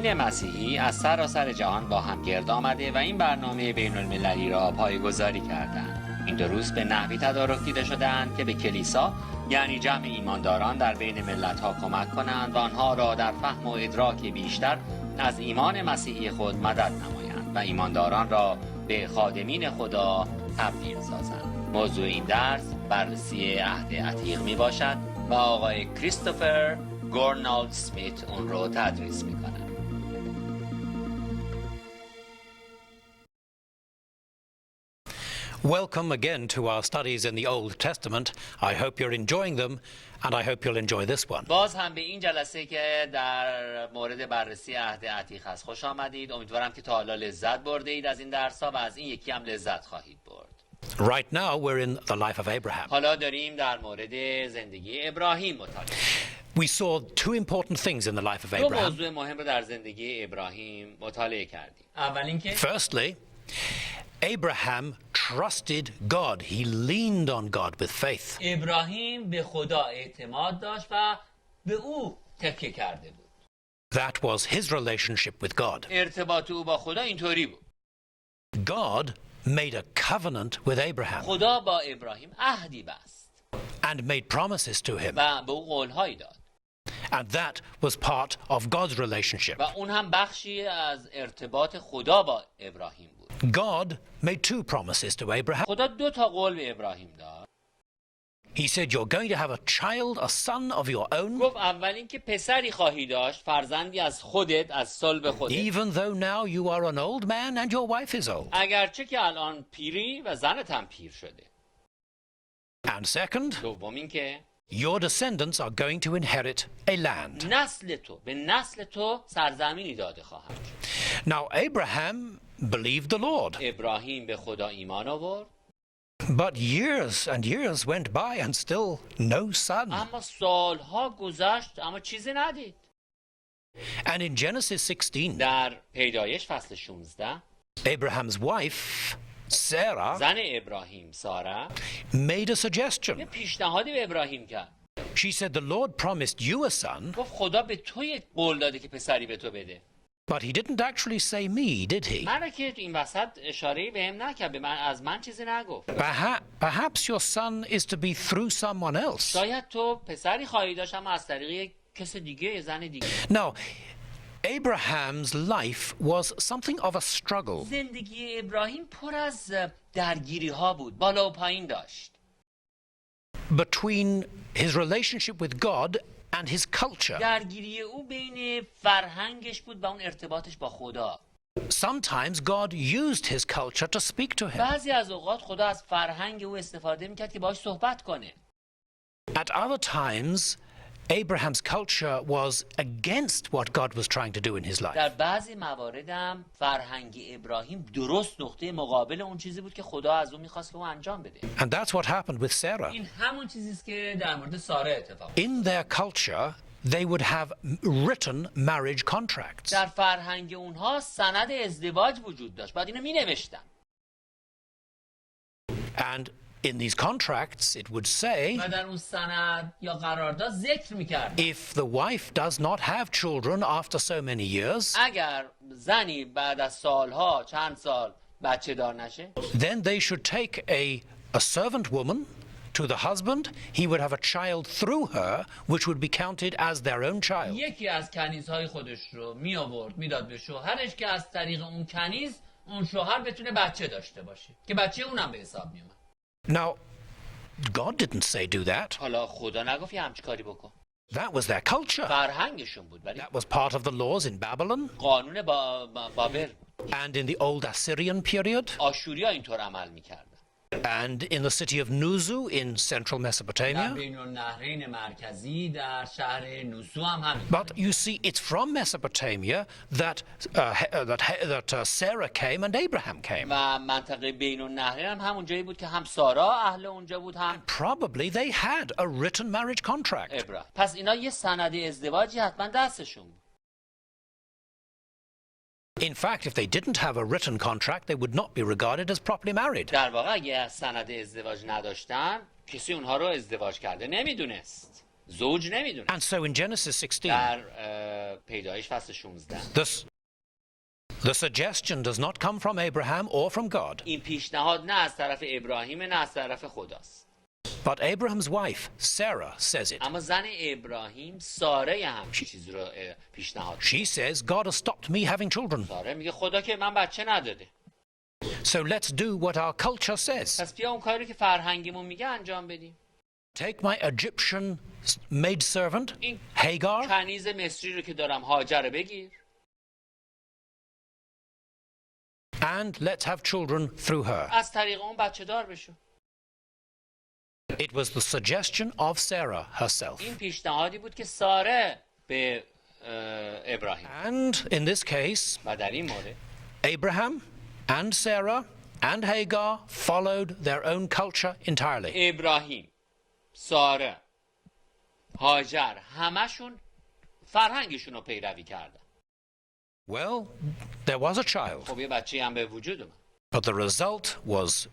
دین مسیحی از سراسر جهان با هم گرد آمده و این برنامه بین المللی را پایه‌گذاری کردند. این 2 روز به نحوی تدارک دیده شدند که به کلیسا یعنی جمع ایمانداران در بین ملت‌ها کمک کنند و آنها را در فهم و ادراک بیشتر از ایمان مسیحی خود مدد نمایند و ایمانداران را به خادمین خدا تبدیل سازند. موضوع این درس بررسی عهد عتیق می باشد و آقای کریستوفر گورنالد سمیت اون رو تدریس می کند. Welcome again to our studies in the Old Testament. I hope you're enjoying them, and I hope you'll enjoy this one. باز هم به این جلسه که در مورد بررسی عهد عتیق هست خوش آمدید. امیدوارم که تا حالا لذت برده اید از این درس‌ها و از این یکی هم لذت خواهید برد. Right now we're in the life of Abraham. حالا داریم در مورد زندگی ابراهیم مطالعه. We saw 2 important things in the life of 2 Abraham. موضوع مهم رو در زندگی ابراهیم مطالعه کردیم. اول اینکه Firstly, Abraham trusted God. He leaned on God with faith. ابراهیم به خدا اعتماد داشت و به او تکیه کرده بود. That was his relationship with God. ارتباط او با خدا اینطوری بود. God made a covenant with Abraham خدا با ابراهیم عهدی بست and made promises to him. و به او قولهایی داد. And that was part of God's relationship. و اون هم بخشی از ارتباط خدا با ابراهیم بود. God made 2 promises to Abraham. خدا 2 تا قول به ابراهیم داد. He said, you're going to have a child, a son of your own, گفت اول اینکه پسری خواهی داشت، فرزندی از خودت، از صلب خودت. even though now you are an old man and your wife is old. اگرچه که الان پیری و زنت هم پیر شده. And second, دوم اینکه your descendants are going to inherit a land. به نسل تو سرزمینی داده خواهد شد. Now Abraham believed the Lord, ابراهیم به خدا ایمان آورد. but years and years went by and still no son. اما سالها گذشت اما چیزی ندید. And in Genesis 16, در پیدایش فصل 16 Abraham's wife, Sarah, زن ابراهیم ساره made a یه suggestion. پیشنهادی به ابراهیم کرد. She said, the Lord promised you a son, گفت خدا به تو یک قول داده که پسری به تو بده. but he didn't actually say me, did he? من که این وسط اشاره‌ای بهم نکرد، به من از من چیزی نگفت. Perhaps your son is to be through someone else. شاید تو پسری خواهی داشت اما از طریق یک کس دیگه، یه زن دیگه. Now, Abraham's life was something of a struggle. زندگی ابراهیم پر از درگیری ها بود، بالا و پایین داشت. Between his relationship with God and his culture. درگیری او بین فرهنگش بود و اون ارتباطش با خدا. Sometimes God used his culture to speak to him. بعضی از اوقات خدا از فرهنگ او استفاده میکرد که باهاش صحبت کنه. At other times, Abraham's culture was against what God was trying to do in his life. در بعضی موارد هم فرهنگ ابراهیم درست نقطه مقابل اون چیزی بود که خدا از اون میخواست که او انجام بده. And that's what happened with Sarah. این همون چیزی است که در مورد ساره اتفاق افتاد. In their culture, they would have written marriage contracts. در فرهنگ اونها سند ازدواج وجود داشت. بعد اینو مینوشتن. And in these contracts, it would say, و در اون سند یا قرارداد ذکر میکرد if the wife does not have children after so many years, اگر زنی بعد از سالها چند سال بچه دار نشه، then they should take a servant woman to the husband. He would have a child through her, which would be counted as their own child. یکی از کنیزهای خودش رو می آورد میداد به شوهرش که از طریق اون کنیز اون شوهر بتونه بچه داشته باشه که بچه اونم به حساب می اومد. Now, God didn't say do that. حالا خدا نگفت یه همچی کاری بکن. That was their culture. فرهنگشون بود، ولی That was part of the laws in Babylon قانون بابل بود. and in the old Assyrian period آشوریا اینطور عمل میکردن. and in the city of Nuzu in central در Mesopotamia. بین النهرین مرکزی در شهر نوسو هم همین. But you see, it's from Mesopotamia that Sarah came and Abraham came. و منطقه بین النهرین هم همون جایی بود که هم سارا اهل اونجا بود هم Probably they had a written marriage contract. ابراهیم. پس اینا یه سند ازدواجی حتما دستشون بود. In fact, if they didn't have a written contract, they would not be regarded as properly married. در واقع اگه سند ازدواج نداشتن کسی اونها رو ازدواج کرده نمیدونست، زوج نمیدونست. And so in Genesis 16, در پیدایش فصل 16. The suggestion does not come from Abraham or from God. این پیشنهاد نه از طرف ابراهیم نه از طرف خداست. But Abraham's wife, Sarah, says it. اما زن ابراهیم ساره همچین چیزی رو پیشنهاد. She says, God has stopped me having children. ساره میگه خدا که من بچه نداده. So let's do what our culture says. پس بیا اون کاری که فرهنگمون میگه انجام بدیم. Take my Egyptian maidservant, Hagar, کنیز مصری رو که دارم هاجر رو بگیر. and let's have children through her. از طریق اون بچه دار بشو. It was the suggestion of Sarah herself. این پیشنهادی بود که ساره به ابراهیم. And in this case, و در این مورد Abraham and Sarah and Hagar followed their own culture entirely. ابراهیم، ساره، هاجر همشون فرهنگشون رو پیروی کردن. Well, there was a child, خب یه بچه هم به وجود اومد. but the result was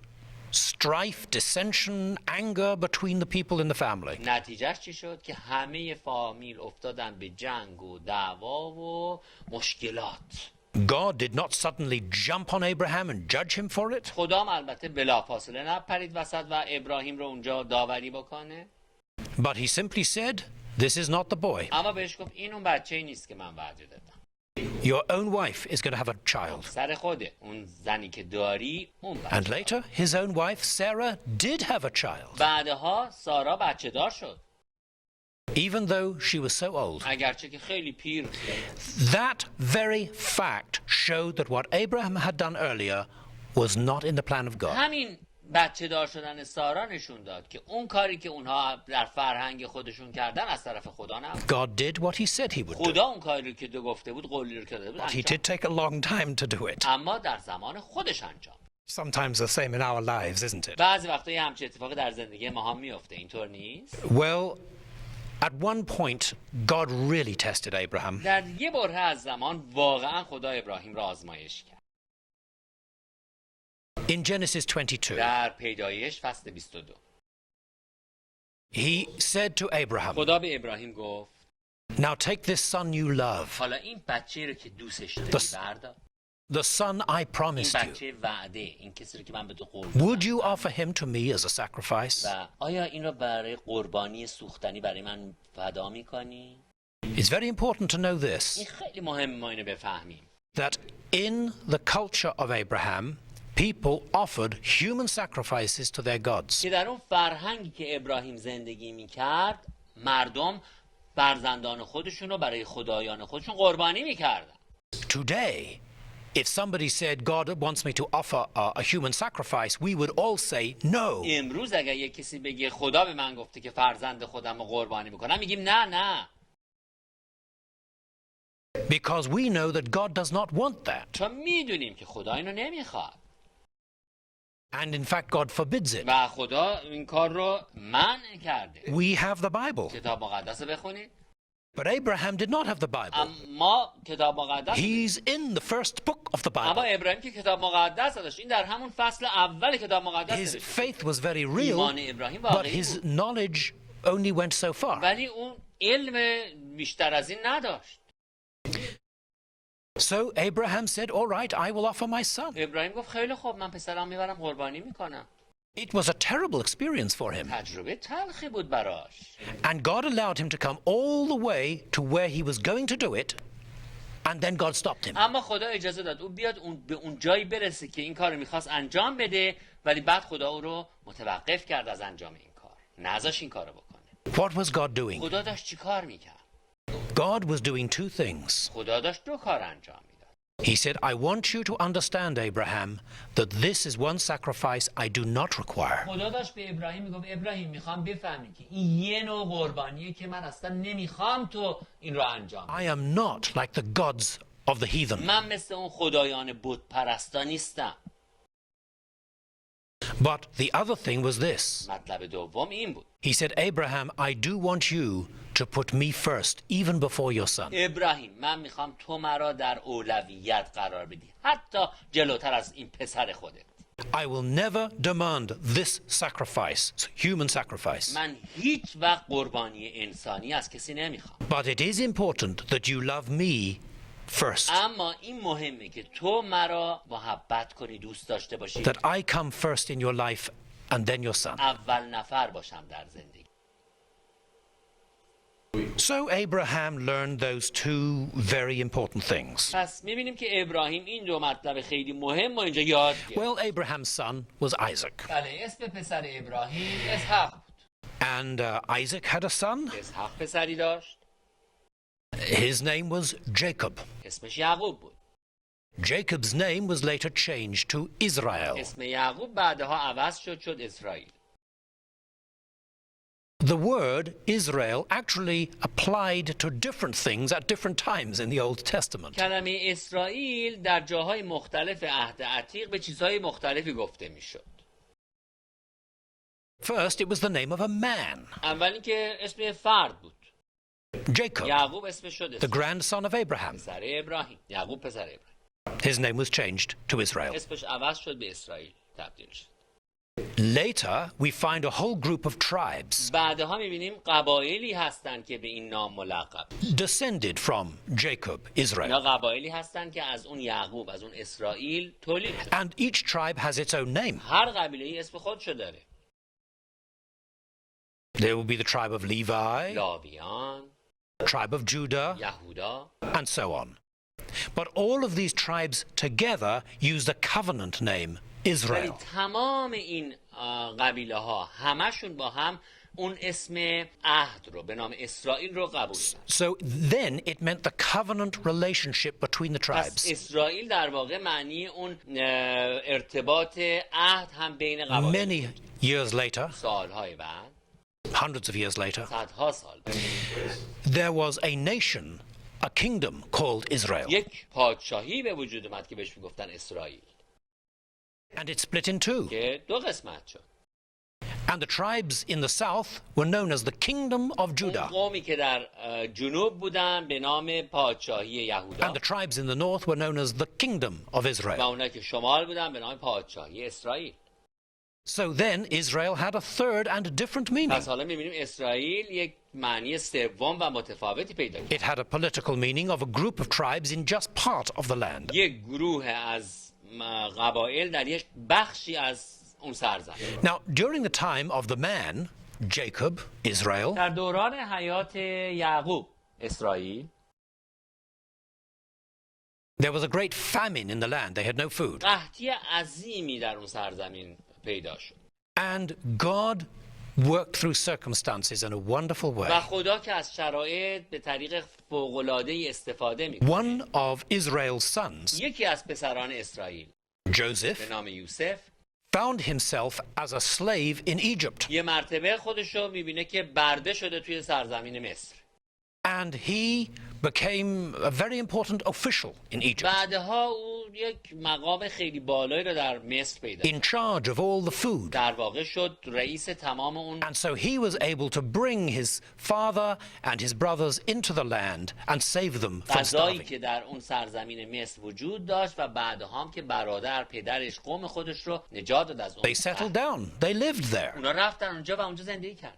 strife, dissension, anger between the people in the family. نتیجهش چی شد؟ که همه فامیل افتادن به جنگ و دعوا و مشکلات. God did not suddenly jump on Abraham and judge him for it. خدا هم البته بلافاصله نپرید وسط و ابراهیم رو اونجا داوری بکنه. But he simply said, this is not the boy. اما بهش گفت این اون بچه‌ای نیست که من وعده دادم. Your own wife is going to have a child. سر خوده. اون زنی که داری اون بچه. And later, his own wife, Sarah, did have a child, بعدها سارا بچه دار شد. even though she was so old. اگرچه که خیلی پیر بود. That very fact showed that what Abraham had done earlier was not in the plan of God. همین بچه دار شدن سارا نشون داد که اون کاری که اونها در فرهنگ خودشون کردن از طرف خدا نبود. God did what he said he would do. خدا اون کاری که گفته بود، قولی رو که داده بود But he انجام. did take a long time to do it. اما در زمان خودش انجام. Sometimes the same in our lives, isn't it? بعضی وقتا یه همچین اتفاقی در زندگی ما هم میفته، اینطور نیست؟ Well, at one point, God really tested Abraham. در یه بره از زمان واقعا خدا ابراهیم را آزمایش کرد. In Genesis 22, در پیدایش فصل 22 he said to Abraham, خدا به ابراهیم گفت now take this son you love, حالا این بچه رو که دوستش داری بردار. the son I این promised you. بچه وعده، این کسی رو که من به تو قول Would you offer him to me as a sacrifice? و آیا این رو برای قربانی سوختنی برای من فدا میکنی؟ It's very important to know this, این خیلی مهمه ما اینو بفهمیم that in the culture of Abraham, people offered human sacrifices to their gods. که در اون فرهنگی که ابراهیم زندگی میکرد مردم فرزندان خودشون رو برای خدایان خودشون قربانی میکردن. Today, if somebody said God wants me to offer a human sacrifice, we would all say no. امروز اگر یک کسی بگه خدا به من گفته که فرزند خودم رو قربانی میکنم، میگیم نه نه. Because we know that God does not want that. چون میدونیم که خدا اینو نمیخواد. And in fact, God forbids it. و خدا این کار رو منع کرده. We have the Bible. کتاب مقدس رو بخونید. But Abraham did not have the Bible. اما کتاب مقدس He's in the first book of the اما Bible. ابراهیم که کتاب مقدس داشت، این در همون فصل اول کتاب مقدس His نوشته. faith was very real, ایمان ابراهیم but واقعی his بود، knowledge only went so far. ولی اون علم بیشتر از این نداشت. So Abraham said, all right, I will offer my son. ابراهیم گفت خیلی خوب، من پسرم میبرم قربانی میکنم. It was a terrible experience for him. تجربه تلخی بود براش. And God allowed him to come all the way to where he was going to do it, and then God stopped him. اما خدا اجازه داد او بیاد به اون جایی برسه که این کار رو میخواست انجام بده، ولی بعد خدا او رو متوقف کرد از انجام این کار. نذاش این کارو بکنه. What was God doing? خدا داشت چی کار میکرد؟ God was doing two things. خدا داشت دو کار انجام میداد. He said, I want you to understand, Abraham, that this is one sacrifice I do not require. خدا داشت به ابراهیم میگفت ابراهیم میخوام بفهمی که این یه نوع قربانیه که من اصلا نمیخوام تو این رو انجام بدی. I am not like the gods of the heathen. من مثل اون خدایان بت پرستا نیستم. But the other thing was this. مطلب دوم این بود. He said, Abraham, I do want you to put me first, even before your son. ابراهیم من میخوام تو مرا در اولویت قرار بدی، حتی جلوتر از این پسر خودت. I will never demand this sacrifice, human sacrifice. من هیچ وقت قربانی انسانی از کسی نمیخوام. But it is important that you love me first. اما این مهمه که تو مرا محبت کنی، دوست داشته باشی. That I come first in your life and then your son. اول نفر باشم در زندگی. So Abraham learned those two very important things. پس می‌بینیم که ابراهیم این دو مطلب خیلی مهم رو اینجا یاد گرفت. Well, Abraham's son was Isaac. بله، اسم پسر ابراهیم اسحاق بود. And Isaac had a son. اسحاق پسری داشت. His name was Jacob. اسمش یعقوب بود. Jacob's name was later changed to Israel. اسم یعقوب بعدها عوض شد اسرائیل. The word Israel actually applied to different things at different times in the Old Testament. کلمه اسرائیل در جاهای مختلف عهد عتیق به چیزهای مختلفی گفته میشد. First, it was the name of a man, اولی که اسم فرد بود. Jacob, یعقوب اسمش شد the grandson of Abraham. پسر ابراهیم. یعقوب پسر ابراهیم. His name was changed to Israel. اسمش عوض شد به اسرائیل تبدیل شد. Later, we find a whole group of tribes بعدها می‌بینیم قبایلی هستند که به این نام ملقب. descended from Jacob, Israel. اینا قبایلی هستند که از اون یعقوب، از اون اسرائیل تولید شد. And each tribe has its own name. هر قبیله‌ای اسم خودشو داره. There will be the tribe of Levi, لاویان، tribe of Judah, یهودا، and so on. But all of these tribes together use the covenant name ولی Israel. تمام این قبیله ها همشون با هم اون اسم عهد رو به نام اسرائیل رو قبول کردن. So then it meant the covenant relationship between the پس tribes. اسرائیل در واقع معنی اون ارتباط عهد هم بین قبایل. Many years later, سالهای بعد، hundreds of years later, صدها سال بعد، there was a nation, a kingdom called Israel. یک پادشاهی به وجود اومد که بهش میگفتن اسرائیل And it split in two. که دو قسمت شد. And the tribes in the south were known as the kingdom of اون Judah. قومی که در جنوب بودن به نام پادشاهی یهودا And the tribes in the north were known as the kingdom of و Israel. اونایی که شمال بودن به نام پادشاهی اسرائیل. So then Israel had a third and different meaning. پس حالا می‌بینیم اسرائیل یک معنی سوم و متفاوتی پیدا کرد. It had a political meaning of a group of tribes in just part of the land. یک گروه از قبایل در یک بخشی از اون سرزمین. Now, during the time of the man, Jacob, Israel, در دوران حیات یعقوب اسرائیل there was a great famine in the land. They had no food. قحطی عظیمی در اون سرزمین پیدا شد. And God worked through circumstances in a wonderful way. و خدا که از شرایط به طریق فوق‌العاده‌ای استفاده می‌کنه. One of Israel's sons, یکی از پسران اسرائیل Joseph, به نام یوسف found himself as a slave in Egypt. یه مرتبه خودش رو می‌بینه که برده شده توی سرزمین مصر. And he became a very important official in Egypt, بعدها او یک مقام خیلی بالایی رو در مصر پیدا کرد. in charge of all the food. در واقع شد رئیس تمام اون. And so he was able to bring his father and his brothers into the land and save them from غذایی starving. که در اون سرزمین مصر وجود داشت و بعدها هم که برادر پدرش قوم خودش رو نجات داد از اون. They settled down. They lived there. اونا رفتن اونجا و اونجا زندگی کردن.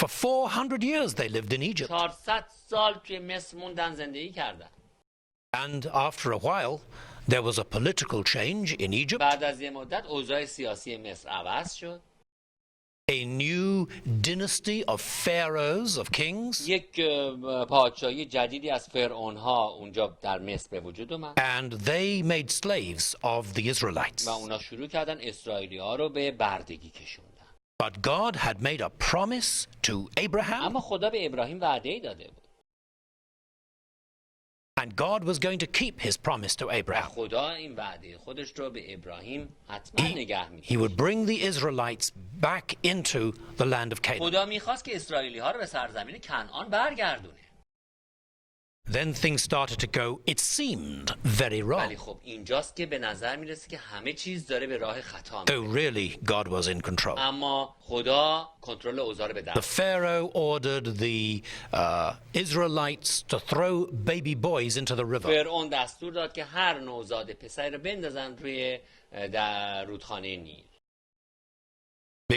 For 400 years they lived in Egypt. 400 سال توی مصر موندن، زندگی کردن. And after a while, there was a political change in Egypt. بعد از یه مدت اوضاع سیاسی مصر عوض شد. A new dynasty of pharaohs, of kings. یک پادشاهی جدیدی از فرعون‌ها اونجا در مصر به وجود اومد. And they made slaves of the Israelites. و اونا شروع کردن اسرائیلی‌ها رو به بردگی کشوندن. But God had made a promise to Abraham, اما خدا به ابراهیم وعده‌ای داده بود. and God was going to keep his promise to و Abraham. خدا این وعده خودش رو به ابراهیم حتما نگه He می‌داشت. would bring the Israelites back into the land of Canaan. خدا می‌خواست که اسرائیلی‌ها رو به سرزمین کنعان برگردونه. Then things started to go, it seemed, very wrong. ولی خب اینجاست که به نظر میرسه که همه چیز داره به راه خطا میره. Oh, really, God was in control. اما خدا کنترل اوضاع رو به The دست. Pharaoh ordered the Israelites to throw baby boys into the river. فرعون دستور داد که هر نوزاد پسری رو بندازن روی در رودخانه نیل.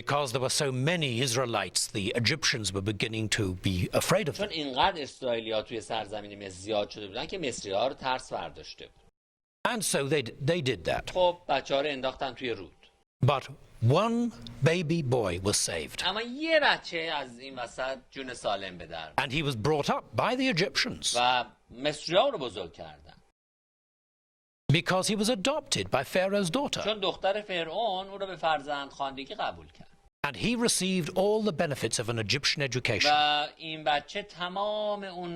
Because there were so many Israelites, the Egyptians were beginning to be afraid of چون them. اینقدر اسرائیلی‌ها توی سرزمین مصر زیاد شده بودن که مصری‌ها رو ترس برداشته بود. And so they did that. خب بچه‌ها رو انداختن توی رود. But one baby boy was saved. اما یه بچه از این وسط جون سالم به در. And he was brought up by the Egyptians و مصری‌ها رو بزرگ کردن. because he was adopted by Pharaoh's daughter. چون دختر فرعون او رو به فرزندخواندگی قبول کرد. And he received all the benefits of an Egyptian education. و این بچه تمام اون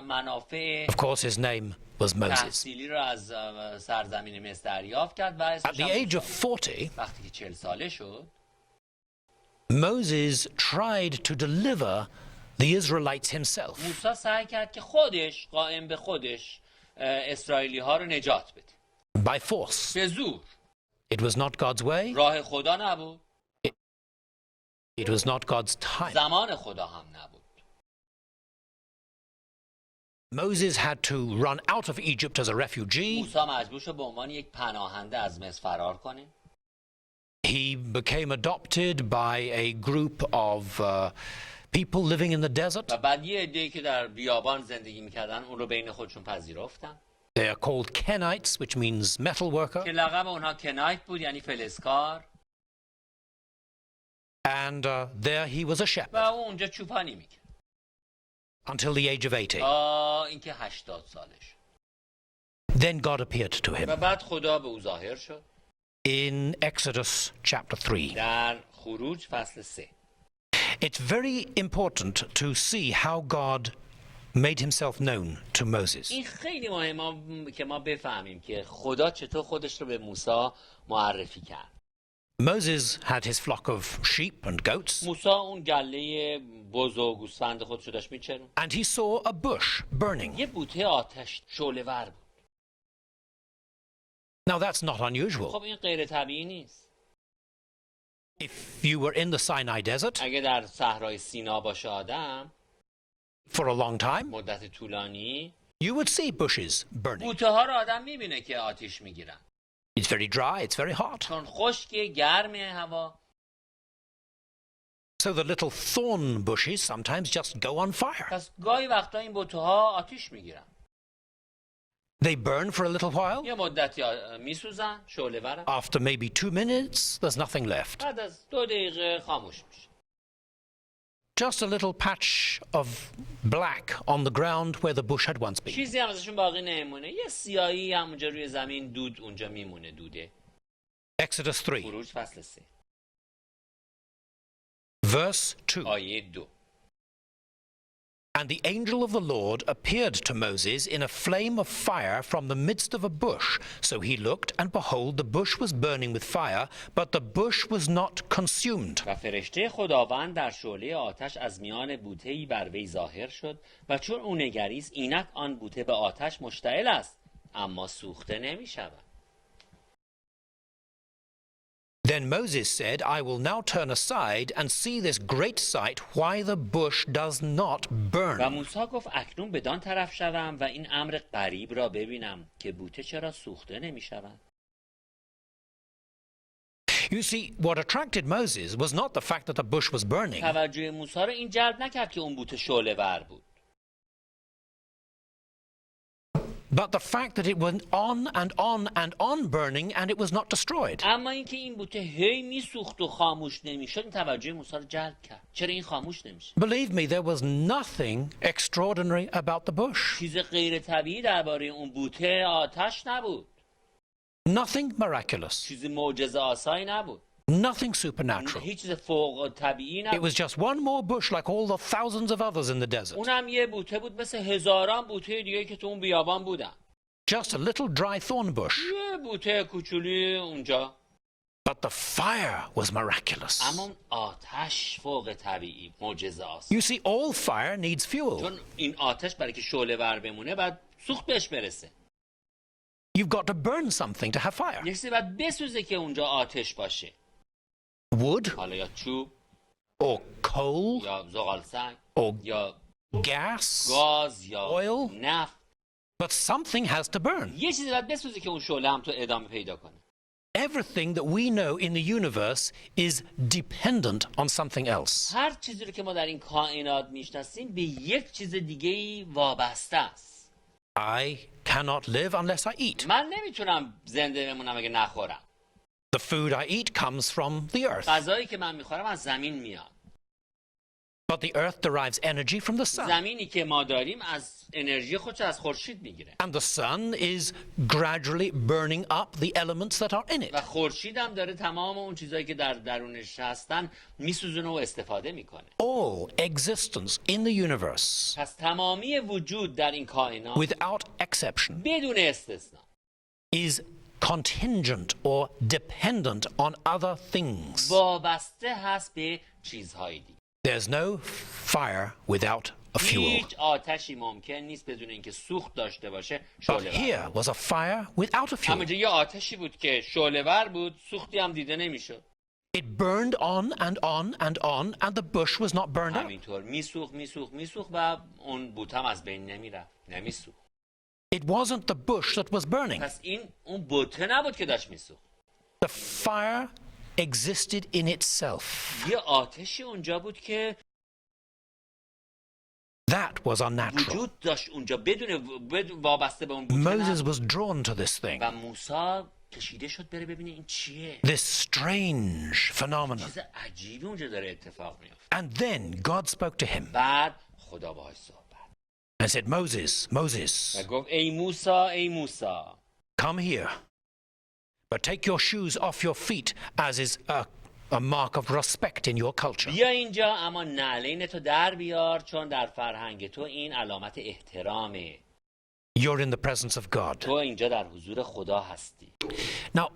منافع Of course, his name was Moses. تحصیلی رو از سرزمین مصر دریافت کرد و At the age of 40, وقتی که 40 ساله شد Moses tried to deliver the Israelites himself. موسی سعی کرد که خودش قائم به خودش اسرائیلی ها رو نجات بده By force. به زور. It was not God's way. راه خدا نبود، It was not God's time. زمان خدا هم نبود. Moses had to run out of Egypt as a refugee. موسی مجبور شد به عنوان یک پناهنده از مصر فرار کنه. He became adopted by a group of people living in the desert. و بعد یه عده‌ای که در بیابان زندگی میکردن اون رو بین خودشون پذیرفتن. They are called Kenites, which means metal که worker. لقب اونها کنایت بود، یعنی فلزکار. And there he was a و shepherd او اونجا چوپانی میکرد until the age of 80. تا اینکه 80 سالش. Then God appeared to و him بعد خدا به او ظاهر شد in Exodus chapter 3. در خروج فصل 3. It's very important to see how God made himself known to Moses. این خیلی مهمه که ما بفهمیم که خدا چطور خودش رو به موسی معرفی کرد. Moses had his flock of sheep and goats, موسی اون گله بز و گوسفند خودش رو داشت میچرون. and he saw a bush burning. یه بوته آتش شعله‌ور بود. Now that's not unusual. خب این غیر طبیعی نیست. If you were in the Sinai desert اگه در صحرای سینا باشه آدم for a long time, مدت طولانی، you would see bushes burning. بوته ها رو آدم میبینه که آتش میگیرن. It's very dry, it's very hot. چون خشکه، گرمه هوا. So the little thorn bushes sometimes just go on fire. پس گاهی وقتا این بوته ها آتش میگیرن. They burn for a little while. یه مدتی میسوزن، شعله‌ورن. After maybe 2 minutes, there's nothing left. بعد از 2 دقیقه خاموش میشه. Just a little patch of black on the ground where the bush had once been. چیزی هم ازشون باقی نمیمونه. یه سیاهی همونجا روی زمین دود اونجا میمونه، دوده. Exodus 3, خروج فصل 3 verse 2. آیه 2. And the angel of the Lord appeared to Moses in a flame of fire from the midst of a bush. So he looked, and behold, the bush was burning with fire, but the bush was not consumed. و فرشته خداوند در شعله آتش از میان بوته‌ای بر وی ظاهر شد و چون او نگریست اینک آن بوته به آتش مشتعل است اما سوخته نمی‌شود. Then Moses said, I will now turn aside and see this great sight, why the bush does not و burn. موسی گفت اکنون بدان طرف شوم و این امر غریب را ببینم که بوته چرا سوخته نمی‌شود. You see, what attracted Moses was not the fact that the bush was burning, توجه موسی را این جلب نکرد که اون بوته شعله‌ور بود، but the fact that it went on and on and on burning and it was not destroyed. اما اینکه این بوته هی میسوخت و خاموش نمیشد این توجه موسی را جلب کرد. چرا این خاموش نمیشه؟ Believe me, there was nothing extraordinary about the bush. چیز غیر طبیعی درباره اون بوته آتش نبود. Nothing miraculous. چیز معجزه آسایی نبود. Nothing supernatural. هیچ چیز فوق طبیعی It نبود. was just one more bush like all the thousands of others in the desert. اونم یه بوته بود مثل هزاران بوته دیگه که تو اون بیابان بودن. Just a little dry thorn bush. یه بوته کوچولی اونجا. But the fire was miraculous. اما اون آتش فوق طبیعی معجزه است. You see, all fire needs fuel. چون این آتش برای که شعله ور بمونه باید سوخت بهش برسه. You've got to burn something to have fire. یک چیزی باید بسوزه که اونجا آتش باشه. Wood حالا یا چوب or coal یا زغال سنگ or یا gas, گاز یا oil. نفت. but something has to burn. یه چیزی باید بسوزه که اون شعله هم تو ادامه پیدا کنه. Everything that we know in the universe is dependent on something else. هر چیزی رو که ما در این کائنات میشناسیم به یک چیز دیگه‌ای وابسته است. I cannot live unless I eat. من نمیتونم زنده بمونم اگه نخورم. The food I eat comes from the earth. غذایی که من میخورم از زمین میاد. But the earth derives energy from the sun. زمینی که ما داریم از انرژی خودش از خورشید میگیره. And the sun is gradually burning up the elements that are in و it. خورشید هم داره تمام اون چیزایی که در درونش هستن میسوزونه و استفاده میکنه. All existence in the universe, پس تمامی وجود در این کائنات without exception, بدون استثنا is contingent or dependent on other things. وابسته هست به چیزهای دیگه. There's no fire without a fuel. هیچ آتشی ممکن نیست بدون اینکه سوخت داشته باشه But شعله ور. here was a fire without a fuel. همونجا یه آتشی بود که شعله ور بود، سوختی هم دیده نمیشد. It burned on and on and on, and the bush was not burned up. همینطور میسوخت و اون بوت هم از بین نمیرفت، نمیسوخت. It wasn't the bush that was burning. پس این اون بوته نبود که داشت میسوخت. The fire existed in itself. یه آتشی اونجا بود که That was unnatural. وجود داشت اونجا بدون وابسته به اون بوته Moses نبود. was drawn to this thing, و موسی کشیده شد بره ببینه این چیه. this strange phenomenon. چیز عجیبی اونجا داره اتفاق میفته. And then God spoke to him بعد خدا باهاش صحبت and said, Moses, Moses, و گفت ای موسی come here. But take your shoes off your feet, as is a mark of respect in your culture. بیا اینجا اما نعلین تو در بیار چون در فرهنگ تو این علامت احترامه. You're in the presence of God. تو اینجا در حضور خدا هستی. Now,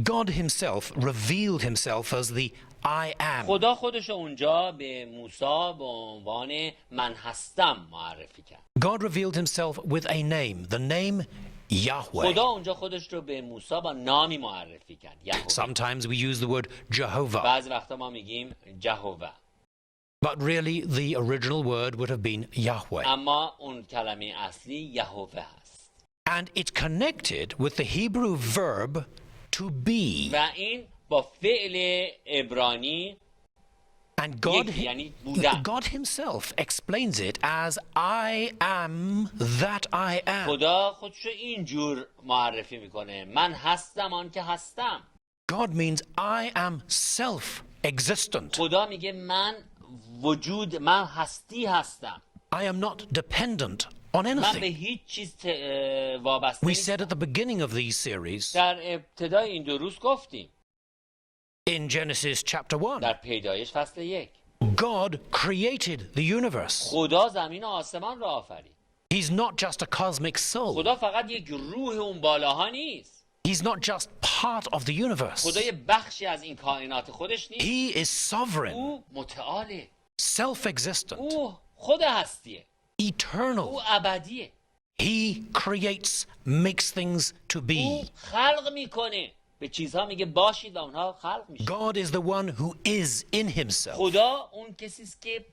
God himself revealed himself as the I am. خدا خودش اونجا به موسی به عنوان من هستم معرفی کرد. God revealed himself with a name, the name Yahweh. خدا اونجا خودش رو به موسی با نامی معرفی کرد. یهوه. Sometimes we use the word Jehovah, بعضی وقتا ما میگیم جهوه. but really the original word would have been Yahweh. اما اون کلمه اصلی یهوه هست. And it's connected with the Hebrew verb to be. و این با فعل عبرانی And God, یعنی بودن. God himself explains it as I am that I am. خدا خودش رو اینجور معرفی میکنه. من هستم آن که هستم. God means I am self-existent. خدا میگه من هستی هستم. I am not dependent on من به anything. هیچ چیز وابسته We نیستم. said at the beginning of these series, در ابتدای این 2 روز گفتیم in Genesis chapter 1, در پیدایش فصل 1 God created the universe. خدا زمین و آسمان را آفرید. He's not just a cosmic soul. خدا فقط یک روح اون بالاها نیست. He's not just part of the universe. خدا یه بخشی از این کائنات خودش نیست. He is sovereign, او متعاله. self-existent, او خود هستیه. eternal. او ابدیه. He creates, makes things to او be. خلق میکنه. به چیزها میگه باشید و اونها خلق میشه. God is the one who is in himself خدا اون کسی است که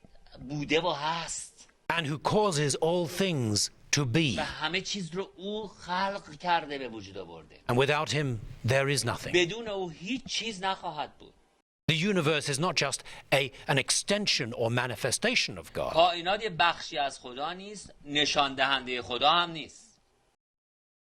بوده و هست and who causes all things to be. و همه چیز رو او خلق کرده به وجود آورده. And without him, there is nothing. بدون او هیچ چیز نخواهد بود. The universe is not just an extension or manifestation of God. کائنات یه بخشی از خدا نیست، نشان دهنده خدا هم نیست.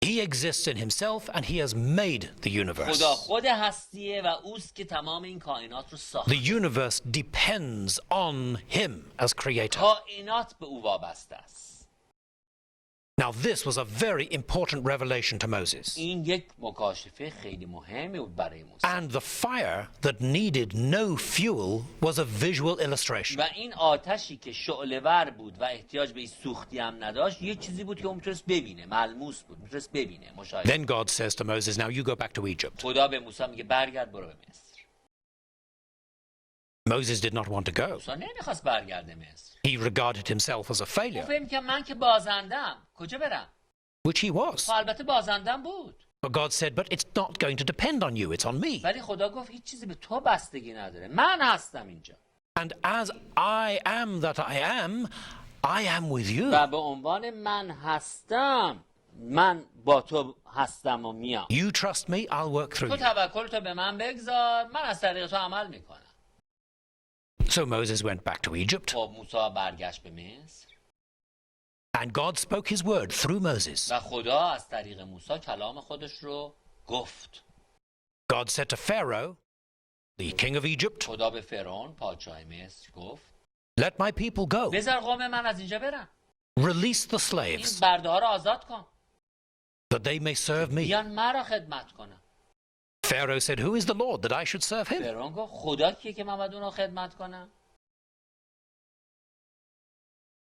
He exists in himself and he has made the universe. خدا خود هستیه و اوست که تمام این کائنات رو ساخت. The universe depends on him as creator. کائنات به او وابسته است. Now this was a very important revelation to Moses. این یک مکاشفه خیلی مهمی بود برای موسی. And the fire that needed no fuel was a visual illustration. و این آتشی که شعله‌ور بود و احتیاج به سوختی هم نداشت، یه چیزی بود که اون میتونست ببینه، ملموس بود، میتونست ببینه، مشاهده. Then God says to Moses, now you go back to Egypt. خدا به موسی میگه برگرد برو به مصر. Moses did not want to go. موسی نمیخواست برگرده مصر. He regarded himself as a failure, فکر می‌کرد من که بازندم، کجا برم؟ which he was. خب البته بازندم بود. But God said, but it's not going to depend on you, it's on me. ولی خدا گفت هیچ چیزی به تو بستگی نداره. من هستم اینجا. And as I am that I am with you. و به عنوان من هستم، من با تو هستم و میام. You trust me, I'll work through تو you. توکل تو به من بگذار، من از طریق تو عمل میکنم. So Moses went back to Egypt, خب موسی برگشت به مصر and God spoke his word through Moses. و خدا از طریق موسی کلام خودش رو گفت. God said to Pharaoh, the king of Egypt, خدا به فرعون پادشاه مصر گفت let my people go. بذار قوم من از اینجا برن. Release the این slaves, برده ها رو آزاد کن. that they may serve me. بیان مرا خدمت کنن. Pharaoh said, who is the Lord that I should serve him? فرعون گفت خدا کیه که من باید اون رو خدمت کنم؟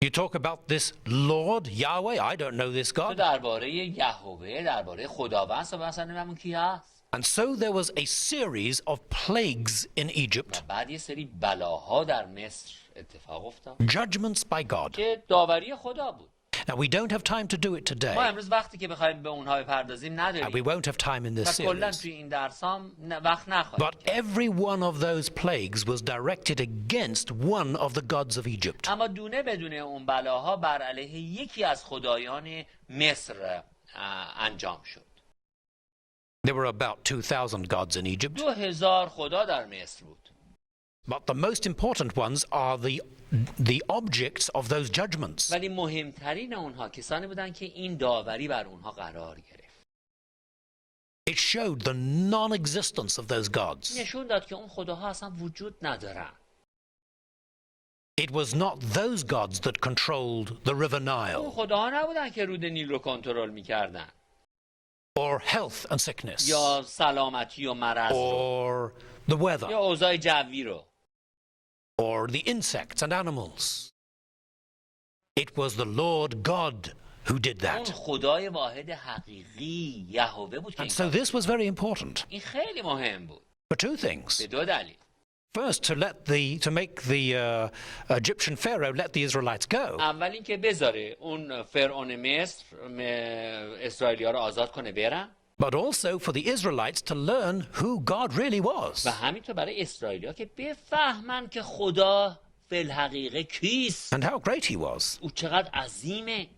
You talk about this Lord, Yahweh, I don't know this تو God. درباره یهوه، درباره خداوند صحبت اصلا نمی‌دونم کی هست. And so there was a series of plagues in و Egypt, بعد یه سری بلاها در مصر اتفاق افتاد judgments by God. که داوری خدا بود. Now we don't have time to do it ما today, امروز وقتی که بخوایم به اونها بپردازیم and we نداریم won't have time in و this کلا series. توی این درسام وقت نخواهیم. But every one of those plagues was directed against one of the gods of Egypt. اما دونه بدونه اون بلاها بر علیه یکی از خدایان مصر انجام شد. There were about 2,000 gods in Egypt, 2000 خدا در مصر بود. but the most important ones are the objects of those judgments. ولی مهمترین اونها کسانی بودن که این داوری بر اونها قرار گرفت. It showed the non-existence of those gods. نشون داد که اون خداها اصلا وجود ندارن. It was not those gods that controlled the river اون Nile, خداها نبودن که رود نیل رو کنترل میکردن or health and sickness, یا سلامتی و مرض رو or the weather, یا اوضاع جوی رو. or the insects and animals. It was the Lord God who did اون that. خدای واحد حقیقی یهوه بود که And این so کار. this was very important این خیلی مهم بود for two things. به دو دلیل. First, to make the Egyptian Pharaoh let the Israelites go, اول اینکه بذاره اون فرعون مصر اسرائیلی‌ها رو آزاد کنه برن but also for the Israelites to learn who God really was. و همینطور برای اسرائیلی‌ها که بفهمن که خدا فی الحقیقه کیست، And how great he was. او چقدر عظیمه.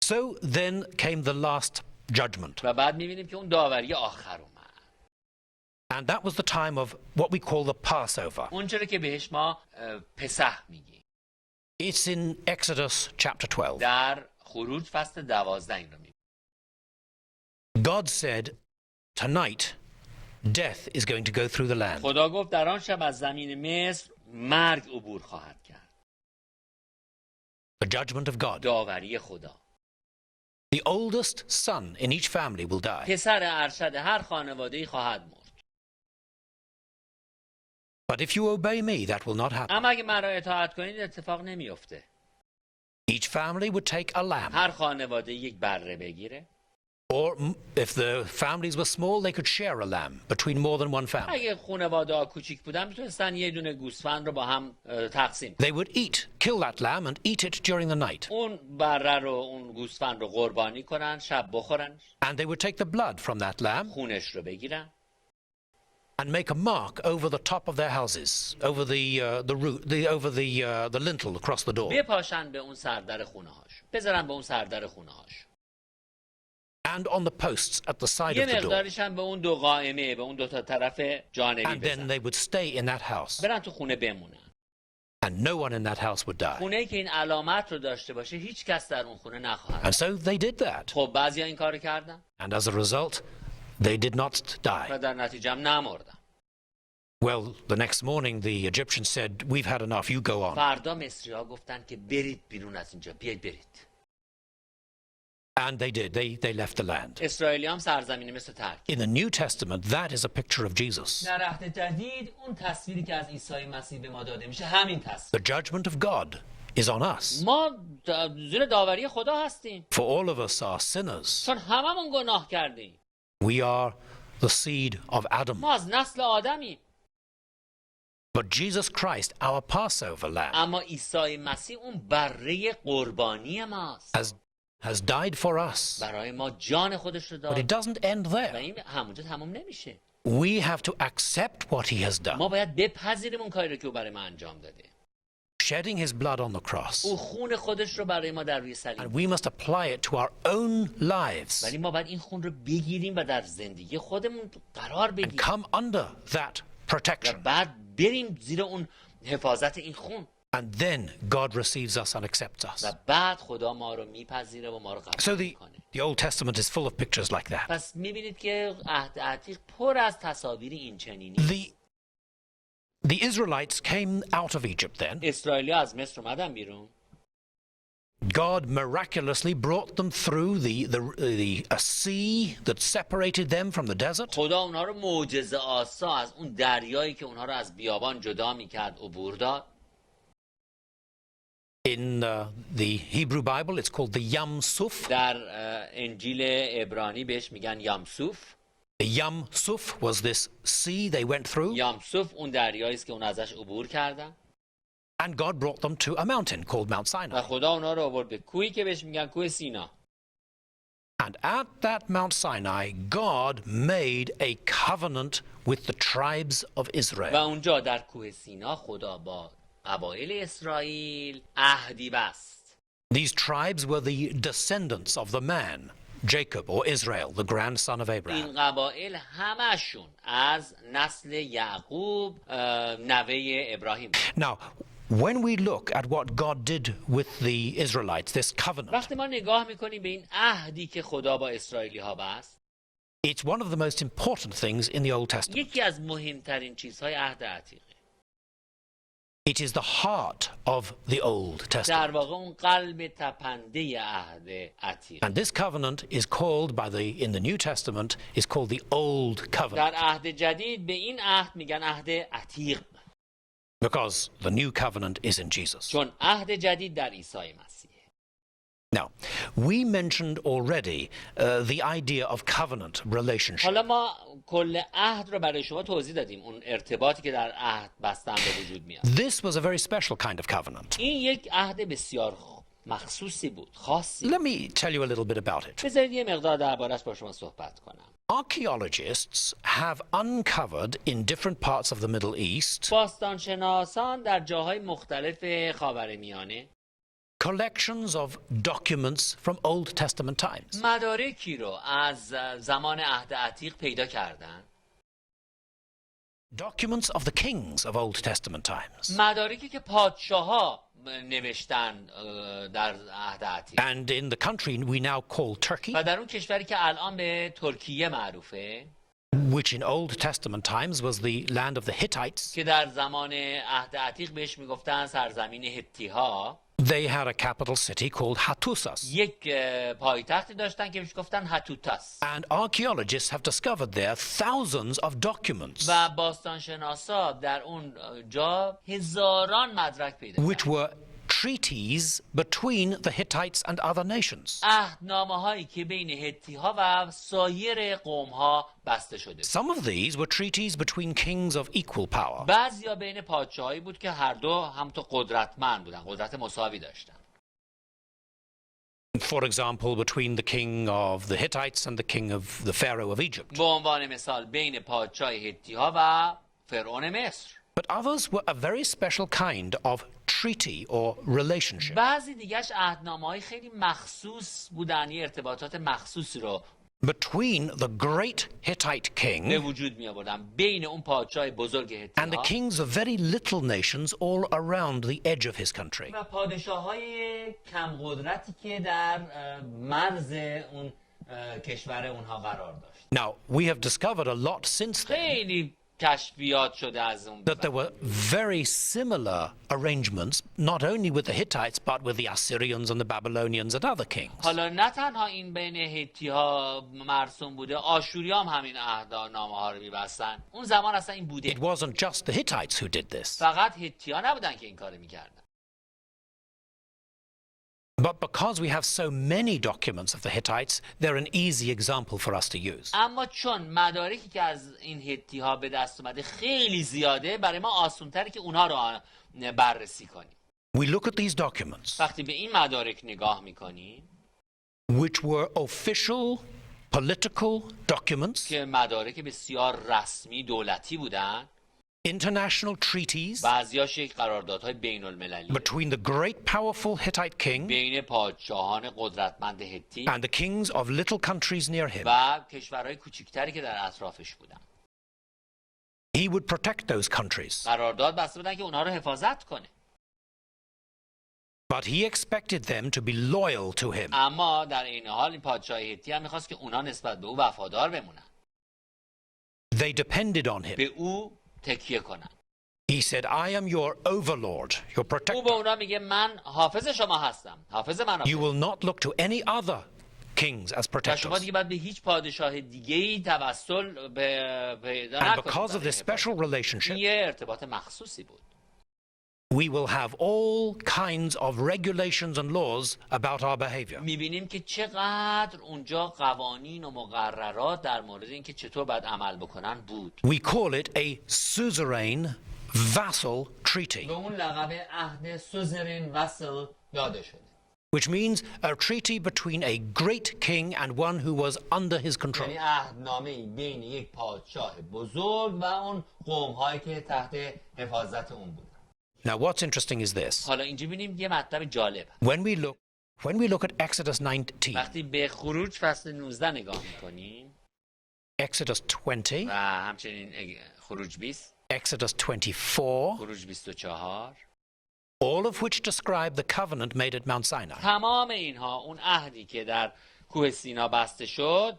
So then came the last judgment. و بعد می‌بینیم که اون داوری آخر اومد. And that was the time of what we call the Passover. اونجوری که بهش ما پسح میگیم. It's in Exodus chapter 12. در خروج فصل 12 این رو میگیم. God said, tonight death is going to go through the land. خدا گفت در آن شب از زمین مصر مرگ عبور خواهد کرد. The judgment of God. داوری خدا. The oldest son in each family will die. پسر ارشد هر خانواده‌ای خواهد مرد. But if you obey me, that will not happen. اما اگه من را اطاعت کنید اتفاق نمیفته. Each family would take a lamb. هر خانواده یک بره بگیره. Or if the families were small, they could share a lamb between more than one family. اگه خانواده ها کوچیک بودن میتونستن یه دونه گوسفند رو با هم تقسیم. They would kill that lamb and eat it during the night. اون بره رو اون گوسفند رو قربانی کنن، شب بخورن. And they would take the blood from that lamb خونش رو بگیرن. and make a mark over the top of their houses, over the lintel across the door. بپاشن به اون سردر خونه هاش. بذارن به اون سردر خونه هاش. And on the posts at the side یه of the door. مقدارش هم به اون دو قائمه، به اون دو تا طرف جانبی And then بزن. they would stay in that house. برن تو خونه بمونن. And no one in that house would die. خونه‌ای که این علامت رو داشته باشه هیچ کس در اون خونه نخواهد. And so they did that. خب بعضیا این کارو کردن And as a result, they did not die. و در نتیجه هم نمردن. Well, the next morning the Egyptians said, we've had enough, you go on. فردا مصری‌ها گفتن که برید بیرون از اینجا، بیاید برید. And they did. They left the land. اسرائیلی هم سرزمین مصر ترک. In the New Testament, that is a picture of Jesus. در عهد جدید اون تصویری که از عیسی مسیح به ما داده میشه همین تصویر. The judgment of God is on us. ما زیر داوری خدا هستیم. For all of us are sinners. چون هممون گناه کردیم. We are the seed of Adam. ما از نسل آدمیم. But Jesus Christ, our Passover lamb, اما عیسی مسیح اون بره قربانی ماست. has died for us. برای ما جان خودش رو But داد. it doesn't end و there. این همونجا تمام نمیشه. We have to accept what he has done. ما باید بپذیریم اون کاری رو که او برای ما انجام داده. Shedding his blood on the cross. او خون خودش رو برای ما در روی And صلیب. we must apply it to our own lives ولی ما باید این خون رو بگیریم و در زندگی خودمون قرار and بگیریم. come under that و protection. بعد بریم زیر اون حفاظت این خون. And then God receives us and accepts us. و بعد خدا ما رو میپذیره و ما رو So قبول the میکنه. Old Testament is full of pictures like that. پس میبینید که عهد عتیق پر از تصاویر این چنینی. The Israelites came out of Egypt then. اسرائیلی از مصر اومدن بیرون. God miraculously brought them through a sea that separated them from the desert. خدا اونها رو معجزه آسا از اون دریایی که اونها رو از بیابان جدا میکرد عبور داد. In the Hebrew Bible, it's called the Yam Suf. در انجیل عبرانی بهش میگن یامسوف. The Yam Suf was this sea they went through, یامسوف اون دریایی است که اون ازش عبور کردن. and God brought them to a mountain called Mount و Sinai. خدا اونها رو آورد به کوهی که بهش میگن کوه سینا. And at that Mount Sinai, God made a covenant with the tribes of و Israel. اونجا در کوه سینا خدا با قبایل اسرائیل عهدی بست. These tribes were the descendants of the man, Jacob or Israel, the grandson of Abraham. این قبایل همشون از نسل یعقوب نوه ابراهیم. Now, when we look at what God did with the Israelites, this covenant, وقتی ما نگاه میکنیم به این عهدی که خدا با اسرائیلی ها بست، it's one of the most important things in the Old Testament. یکی از مهمترین چیزهای عهد عتیقه. It is the heart of the Old در Testament. واقع اون قلب تپنده عهد عتیق. And this covenant is called in the New Testament is called the Old Covenant, در عهد جدید به این عهد میگن عهد عتیق، because the new covenant is in Jesus. چون عهد جدید در عیسی مسیحه. Now, we mentioned already the idea of covenant relationship. حالا ما کل عهد رو برای شما توضیح دادیم، اون ارتباطی که در عهد بستن به وجود میاد. This was a very special kind of covenant. این یک عهد بسیار مخصوصی بود، خاصی. Let me tell you a little bit about it. بذارید یه مقدار دربارش با شما صحبت کنم. Archaeologists have uncovered in different parts of the Middle East باستانشناسان در جاهای مختلف خاورمیانه collections of documents from Old Testament times. مدارکی رو از زمان عهد عتیق پیدا کردن. Documents of the kings of Old Testament times. مدارکی که پادشاه‌ها نوشتن در عهد عتیق. And in the country we now call Turkey, و در اون کشوری که الان به ترکیه معروفه، which in Old Testament times was the land of the Hittites, که در زمان عهد عتیق بهش میگفتن سرزمین هتی‌ها، they had a capital city called Hattusas. یک پایتختی داشتن که بهش گفتن هتوتاس. And archaeologists have discovered there thousands of documents و باستانشناسا در اون جا هزاران مدرک پیدا which کردن. were treaties between the Hittites and other nations. عهدنامه هایی که بین هتی‌ها و سایر قوم‌ها بسته شده. Some of these were treaties between kings of equal power. بعضیا بین پادشاهایی بود که هر دو هم تو قدرتمند بودن، قدرت مساوی داشتن. For example, between the king of the Hittites and the king of the Pharaoh of Egypt. به عنوان مثال بین پادشاه هتی‌ها و فرعون مصر. But others were a very special kind of treaty or relationship. بعضی دیگه‌اش عهدنامه‌های خیلی مخصوص بودن، یه ارتباطات مخصوصی رو Between the great Hittite به king وجود می آوردن، بین اون پادشاه بزرگ and the هتی‌ها kings of very little nations all around the edge of his country. و پادشاه‌های کم قدرتی که در مرز اون کشور اونها قرار داشت. Now, we have discovered a lot since then خیلی کشفیات شده از اون that there were very similar arrangements, not only with the Hittites, but with the Assyrians and the Babylonians and other kings. حالا نه تنها این بین هتی ها مرسوم بوده، آشوری هم همین عهدنامه ها رو می‌بستن. اون زمان اصلا این بوده. It wasn't just the Hittites who did this. فقط هتی ها نبودن که این کارو می‌کردن. But because we have so many documents of the Hittites, they're an easy example for us to use. اما چون مدارکی که از این هتی ها به دست اومده خیلی زیاده، برای ما آسان‌تره که اونها رو بررسی کنیم. We look at these documents, وقتی به این مدارک نگاه می‌کنیم which were official political documents, که مدارک بسیار رسمی دولتی بودن، international treaties بعضیاش یک قراردادهای بین المللی between the great powerful Hittite king بین پادشاهان قدرتمند هتی and the kings of little countries near him. و کشورهای کوچکتری که در اطرافش بودن. He would protect those countries, قرارداد بسته بودن که اونها رو حفاظت کنه. but he expected them to be loyal to him. اما در این حال این پادشاه هتی هم میخواست که اونها نسبت به او وفادار بمونن. They depended on به him. او تکیه کنن. He said, I am your overlord, your او به protector. اونها میگه من حافظ شما هستم. حافظ من You هستم. will not look to any other kings as و شما protectors. دیگه باید به هیچ پادشاه دیگه‌ای توسل پیدا And نکنید. because of this special این relationship, یه ارتباط مخصوصی بود. we will have all kinds of regulations and laws about our behavior. میبینیم که چقدر اونجا قوانین و مقررات در مورد اینکه چطور باید عمل بکنن بود. We call it a suzerain vassal treaty, به اون لقب عهد سوزرین واسل داده شده. which means a treaty between a great king and one who was under his control. یعنی عهدنامه‌ای بین یک پادشاه بزرگ و اون قوم‌هایی که تحت حفاظت اون بود. Now what's interesting is this. حالا اینجا ببینیم یه مطلب جالب. When we look at Exodus 19, وقتی به خروج فصل 19 نگاه می‌کنیم Exodus 20, و همچنین خروج 20، Exodus 24, خروج 24، all of which describe the covenant made at Mount Sinai. تمام اینها اون عهدی که در کوه سینا بسته شد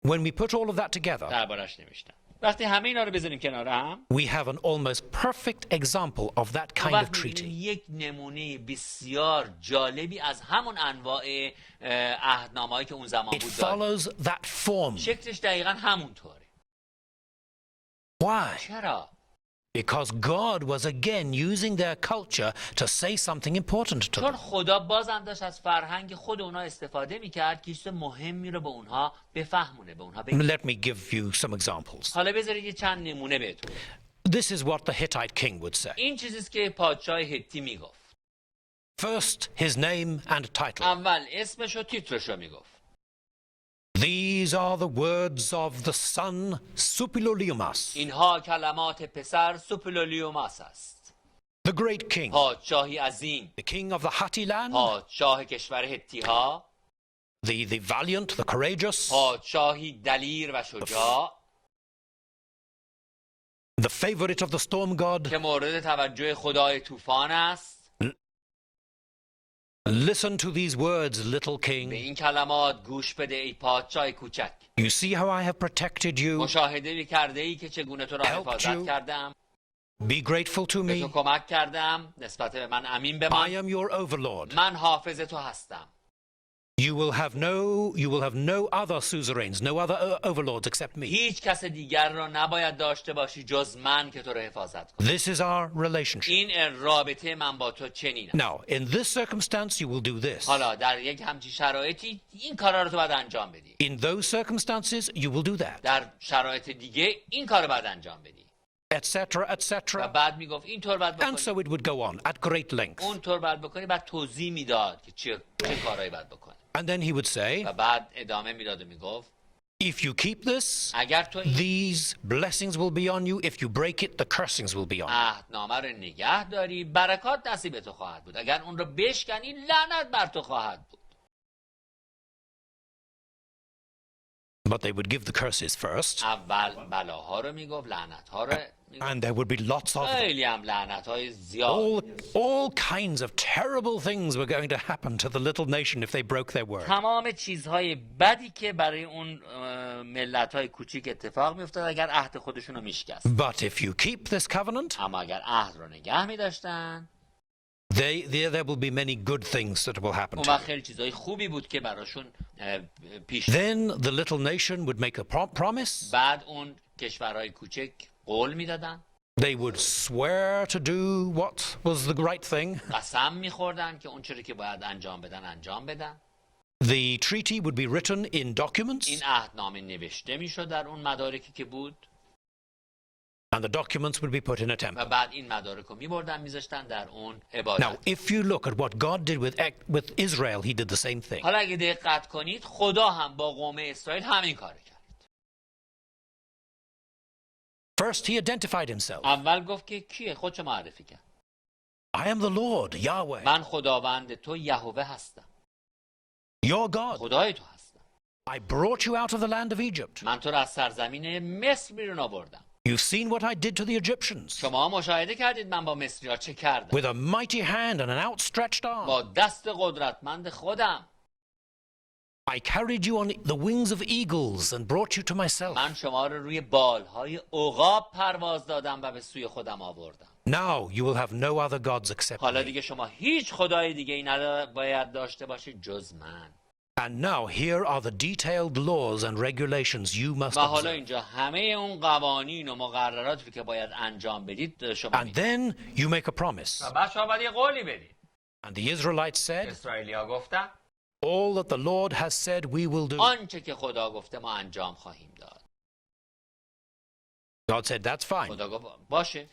When we put all of that together, دربارش نوشتن. وقتی همه اینا رو بذاریم کنار هم، we have an almost perfect example of that kind of وقت treaty. یک نمونه بسیار جالبی از همون انواع عهدنامه‌ای که اون زمان It بود داریم. follows that form. شکلش دقیقا همونطوره. Why? چرا؟ Because God was again using their culture to say something important to چون them. خدا بازم داشت از فرهنگ خود اونها استفاده میکرد که چیز مهمی رو به اونها بفهمونه، به اونها بگه. Let me give you some examples. حالا بذارید یه چند نمونه بهتون. This is what the Hittite king would say. این چیزیست که پادشاه هتی میگفت. First, his name and title. اول اسمش و تیترش رو میگفت. These are the words of the son Supiloliumas, اینها کلمات پسر سوپلولیوماس است. the great king, پادشاهی عظیم، the king of the Hatti land, پادشاه کشور هتی ها، the valiant, the courageous, پادشاهی دلیر و شجاع the favorite of the storm god. که مورد توجه خدای طوفان است. Listen to these words, little به king. این کلمات گوش بده ای پادشاه کوچک. You see how I have protected you. مشاهده کرده ای که چگونه تو را Helped حفاظت you. کردم، Be grateful to به تو me. کمک کردم، نسبت به من امین I بمان. am your overlord. من حافظ تو هستم. You will have no other suzerains, no other overlords except me. هیچ کس دیگر را نباید داشته باشی جز من که تو را حفاظت کنم. This is our relationship. این رابطه من با تو چنین است. Now, in this circumstance, you will do this. حالا در یک همچین شرایطی این کارا رو تو باید انجام بدی. In those circumstances, you will do that. در شرایط دیگه این کار رو باید انجام بدی. Etc., و etc. بعد میگفت اینطور باید And so بکنی، it would go on at great length. اونطور باید بکنی، بعد توضیح میداد که چه کارهایی باید بکنی. And then he would say, و بعد ادامه میداد و میگفت if you keep this, اگر تو این these blessings will be on you. If you break it, the cursings will be on you. عهدنامه رو نگه داری، برکات نصیب تو خواهد بود. اگر اون رو بشکنی، لعنت بر تو خواهد بود. But they would give the curses first, اول بلاها رو میگفت، لعنت‌ها رو میگفت. and there would be lots of them. خیلی هم لعنت‌های زیاد. All kinds of terrible things were going to happen to the little nation if they broke their word. تمام چیزهای بدی که برای اون ملت‌های کوچیک اتفاق می‌افتاد اگر عهد خودشون رو میشکست. But if you keep this covenant, اما اگر عهد رو نگه می‌داشتن، there will be many good things that will happen اون to وقت you. خیلی چیزهای خوبی بود که براشون پیش. Then the little nation would make a promise. بعد اون کشورهای کوچک قول میدادن، They would swear to do what was the right thing. قسم میخوردن که اون چیزی که باید انجام بدن انجام بدن. The treaty would be written in documents, این عهدنامه نوشته میشد در اون مدارکی که بود and the documents would be put in a و temple. بعد این مدارک رو میبردن میذاشتن در اون Now, عبادت. if you look at what God did with Israel, he did the same thing. حالا اگه دقت کنید خدا هم با قوم اسرائیل همین کار کرد. First, he identified himself. اول گفت که کیه، خودشو معرفی کرد. I am the Lord, Yahweh, من خداوند تو یهوه هستم، your God. خدای تو هستم. I brought you out of the land of Egypt. من تو را از سرزمین مصر بیرون آوردم. You've seen what I did to the Egyptians شما مشاهده کردید من با مصری‌ها چه کردم. with a mighty hand and an outstretched با arm. دست قدرتمند خودم I carried you on the wings of eagles and brought you to myself. من شما رو روی بالهای عقاب پرواز دادم و به سوی خودم آوردم. Now you will have no other gods except حالا me. دیگه شما هیچ خدای دیگه ای نباید داشته باشید جز من. And now here are the detailed laws and regulations you must و حالا observe. اینجا همه اون قوانین و مقرراتی که باید انجام بدید شما And میدید. then you make a promise. و بعد شما باید یه قولی بدید. And the Israelites said, اسرائیلی‌ها گفتن all that the Lord has said we will do. آنچه که خدا گفته ما انجام خواهیم داد. God said, that's fine. خدا گفت باشه.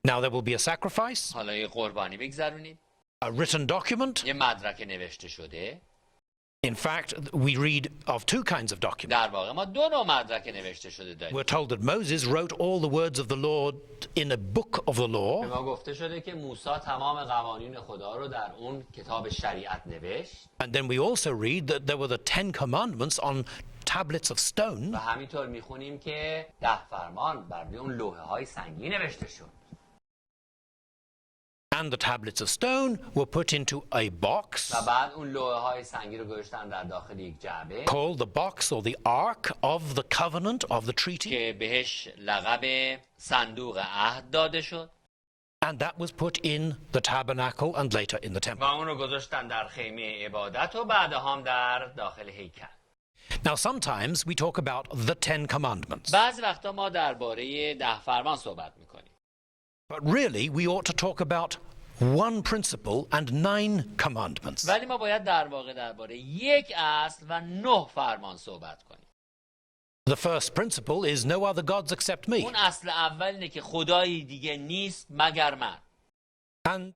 Now there will be a sacrifice, حالا یه قربانی بگذرونید. a written document. یه مدرک نوشته شده. In fact, we read of two kinds of documents. در واقع ما دو نوع مدرک نوشته شده داریم. We're told that Moses wrote all the words of the Lord in a book of the به law, ما گفته شده که موسی تمام قوانین خدا رو در اون کتاب شریعت نوشت and then we also read that there were the 10 commandments on tablets of و stone, همینطور میخونیم که 10 فرمان بر روی اون لوحه های سنگی نوشته شد and the tablets of stone were put into a box و بعد اون لوحه های سنگی رو گذاشتن در داخل یک جعبه called the box or the ark of the covenant of the treaty, که بهش لقب صندوق عهد داده شد and that was put in the tabernacle and later in the و temple. اون رو گذاشتن در خیمه عبادت و بعد هم در داخل هیکل. Now sometimes we talk about the 10 commandments, بعضی وقتا ما درباره 10 فرمان صحبت میکنیم but really we ought to talk about one principle and 9 commandments. ولی ما باید در واقع درباره یک اصل و 9 فرمان صحبت کنیم. The first principle is no other gods except me. اون اصل اول اینه که خدایی دیگه نیست مگر من And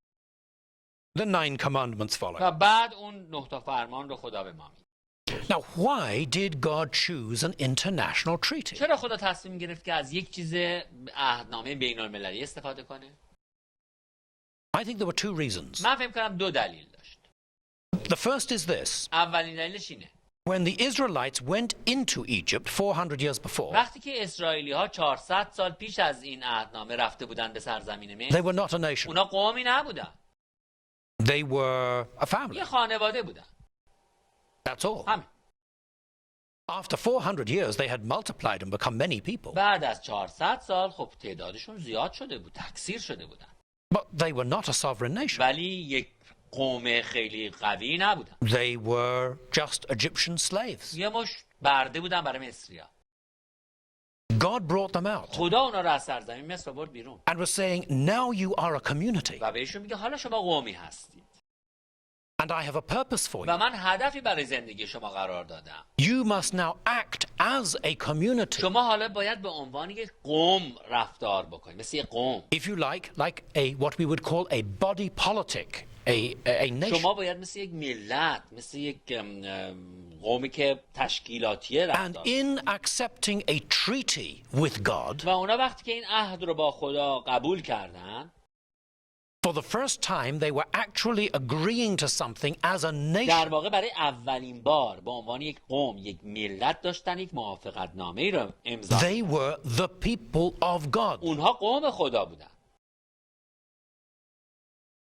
the 9 commandments follow. و بعد اون 9 تا فرمان رو خدا به ما میده. Now, why did God choose an international treaty? چرا خدا تصمیم گرفت که از یک چیز عهدنامه بین المللی استفاده کنه؟ I think there were 2 reasons. من فکر کنم 2 دلیل داشت. The first is this. اولین دلیلش اینه When the Israelites went into Egypt 400 years before, وقتی که اسرائیلی ها 400 سال پیش از این عهدنامه رفته بودن به سرزمین they مصر، were not a nation. اونا قومی نبودن، They were a family. یه خانواده بودن. That's all. همین. After 400 years, they had multiplied and become many people. بعد از 400 سال خب تعدادشون زیاد شده بود، تکثیر شده بودن. But they were not a sovereign nation. ولی یک قوم خیلی قوی نبودن. They were just Egyptian slaves. یه مش برده بودن برای مصریا. God brought them out خدا اونا رو از سرزمین مصر برد بیرون and was saying, now you are a community و بهشون میگه حالا شما قومی هستید and I have a purpose for و you. من هدفی برای زندگی شما قرار دادم. You must now act as a community. شما حالا باید به عنوان یک قوم رفتار بکنید، مثل یک قوم. If you like a what we would call a body politic, a nation. شما باید مثل یک ملت، مثل یک قومی که تشکیلاتیه And رفتار. in accepting a treaty with God, و اونا وقتی که این عهد رو با خدا قبول کردن For the first time, they were actually agreeing to something as a در nation. واقع برای اولین بار به عنوان یک قوم، یک ملت داشتن یک موافقتنامه‌ای را امضا. They were the people of God. اونها قوم خدا بودن.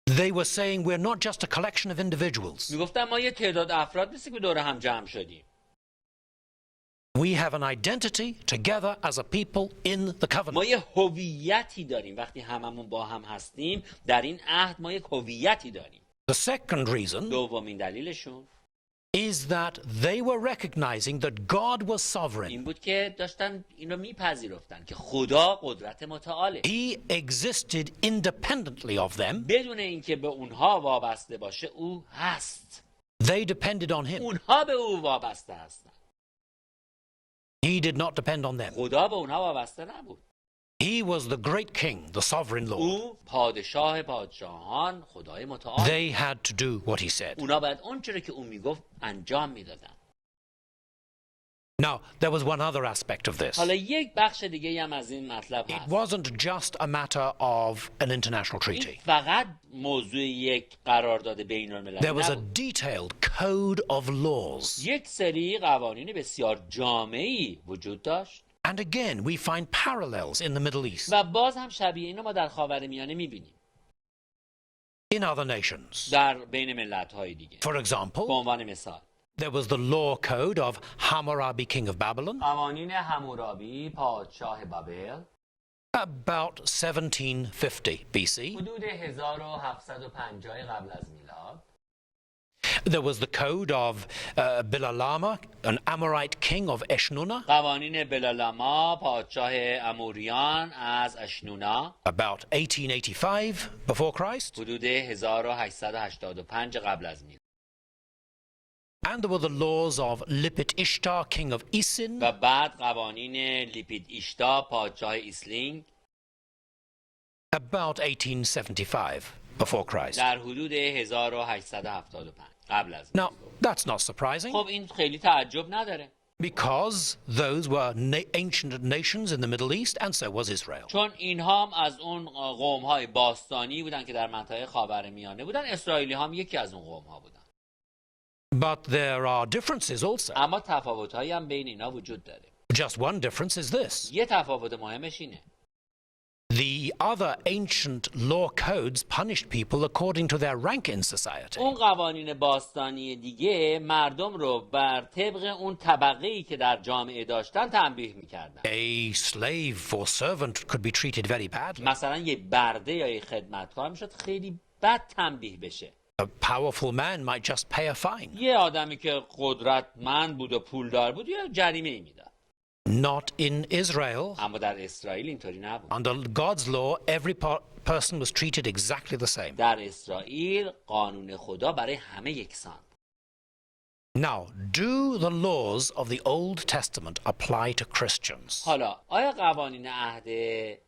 They were saying we're not just a collection of individuals. میگفتن ما یه تعداد افراد نیستیم که دور هم جمع شدیم. We have an identity together as a people in the ما covenant. یه هویتی داریم. وقتی هممون با هم هستیم در این عهد ما یک هویتی داریم. The second reason دومین دلیلشون is that they were recognizing that God was sovereign. این بود که داشتن این رو میپذیرفتن که خدا قدرت متعاله. He existed independently of them. بدون اینکه به اونها وابسته باشه او هست. They depended on him. اونها به او وابسته هستن. He did not depend on them. خدا به اونها وابسته نبود. He was the great king, the sovereign Lord. او پادشاه پادشاهان، خدای متعال. They had to do what he said. اونا باید اون چیزی که اون میگفت انجام میدادن. Now, there was one other aspect of this. حالا یک بخش دیگه هم از این مطلب It هست. wasn't just a matter of an international این treaty. فقط موضوع یک قرارداد بین المللی There was a نبود. detailed code of laws. یک سری قوانین بسیار جامعی وجود داشت. And again, we find parallels in the Middle East, و باز هم شبیه اینو ما در خاورمیانه میبینیم. in other nations. در بین ملت‌های دیگه. For به example, عنوان مثال there was the law code of Hammurabi, king of Babylon, قوانین حمورابی پادشاه بابل about 1750 BC. حدود 1750 قبل از میلاد. There was the code of Bilalama, an Amorite king of Eshnuna, قوانین بلالاما پادشاه اموریان از اشنونا about 1885 before Christ. حدود 1885 قبل از میلاد. And there were the laws of Lipit Ishtar, king of Isin, و بعد قوانین لیپید ایشتا پادشاه ایسلینگ about 1875 before Christ. در حدود 1875 قبل از میلاد. Now, that's not surprising, خب این خیلی تعجب نداره، because those were ancient nations in the Middle East, and so was Israel. چون اینها هم از اون قوم‌های باستانی بودن که در منطقه خاورمیانه بودن. اسرائیلی هم یکی از اون قوم‌ها بودن. But there are differences also. اما تفاوت‌هایی هم بین اینا وجود داره. Just one difference is this. یه تفاوت مهمش اینه. The other ancient law codes punished people according to their rank in society. اون قوانین باستانی دیگه مردم رو بر طبق اون طبقه‌ای که در جامعه داشتن تنبیه می‌کردن. A slave or servant could be treated very badly. مثلا یه برده یا یه خدمتکار میشد خیلی بد تنبیه بشه. A powerful man might just pay a fine. یه آدمی که قدرتمند بود و پولدار بود یه جریمه میداد. Not in Israel. اما در اسرائیل اینطوری نبود. Under God's law, every person was treated exactly the same. در اسرائیل قانون خدا برای همه یکسان. Now, do the laws of the Old Testament apply to Christians? حالا آیا قوانین عهد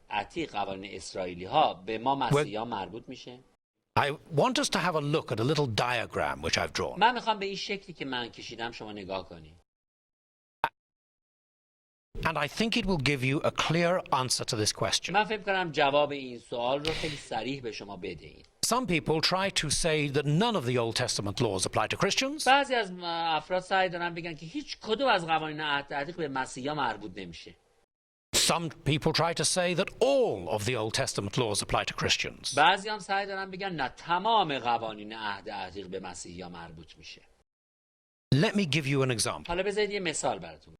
عتیق، قوانین اسرائیلی ها به ما مسیحیان مربوط میشه؟ I want us to have a look at a little diagram which I've drawn. من میخوام به این شکلی که من کشیدم شما نگاه کنید. And I think it will give you a clear answer to this question. من فکر کنم جواب این سوال رو خیلی صریح به شما بدهید. Some people try to say that none of the Old Testament laws apply to Christians. بعضی از افراد سعی دارن بگن که هیچ کدوم از قوانین عهد عتیق به مسیحا مربوط نمیشه. Some people try to say that all of the Old Testament laws apply to Christians. بعضی هم سعی دارن بگن نه تمام قوانین عهد عتیق به مسیحا مربوط میشه. Let me give you an example. حالا بذارید یه مثال براتون.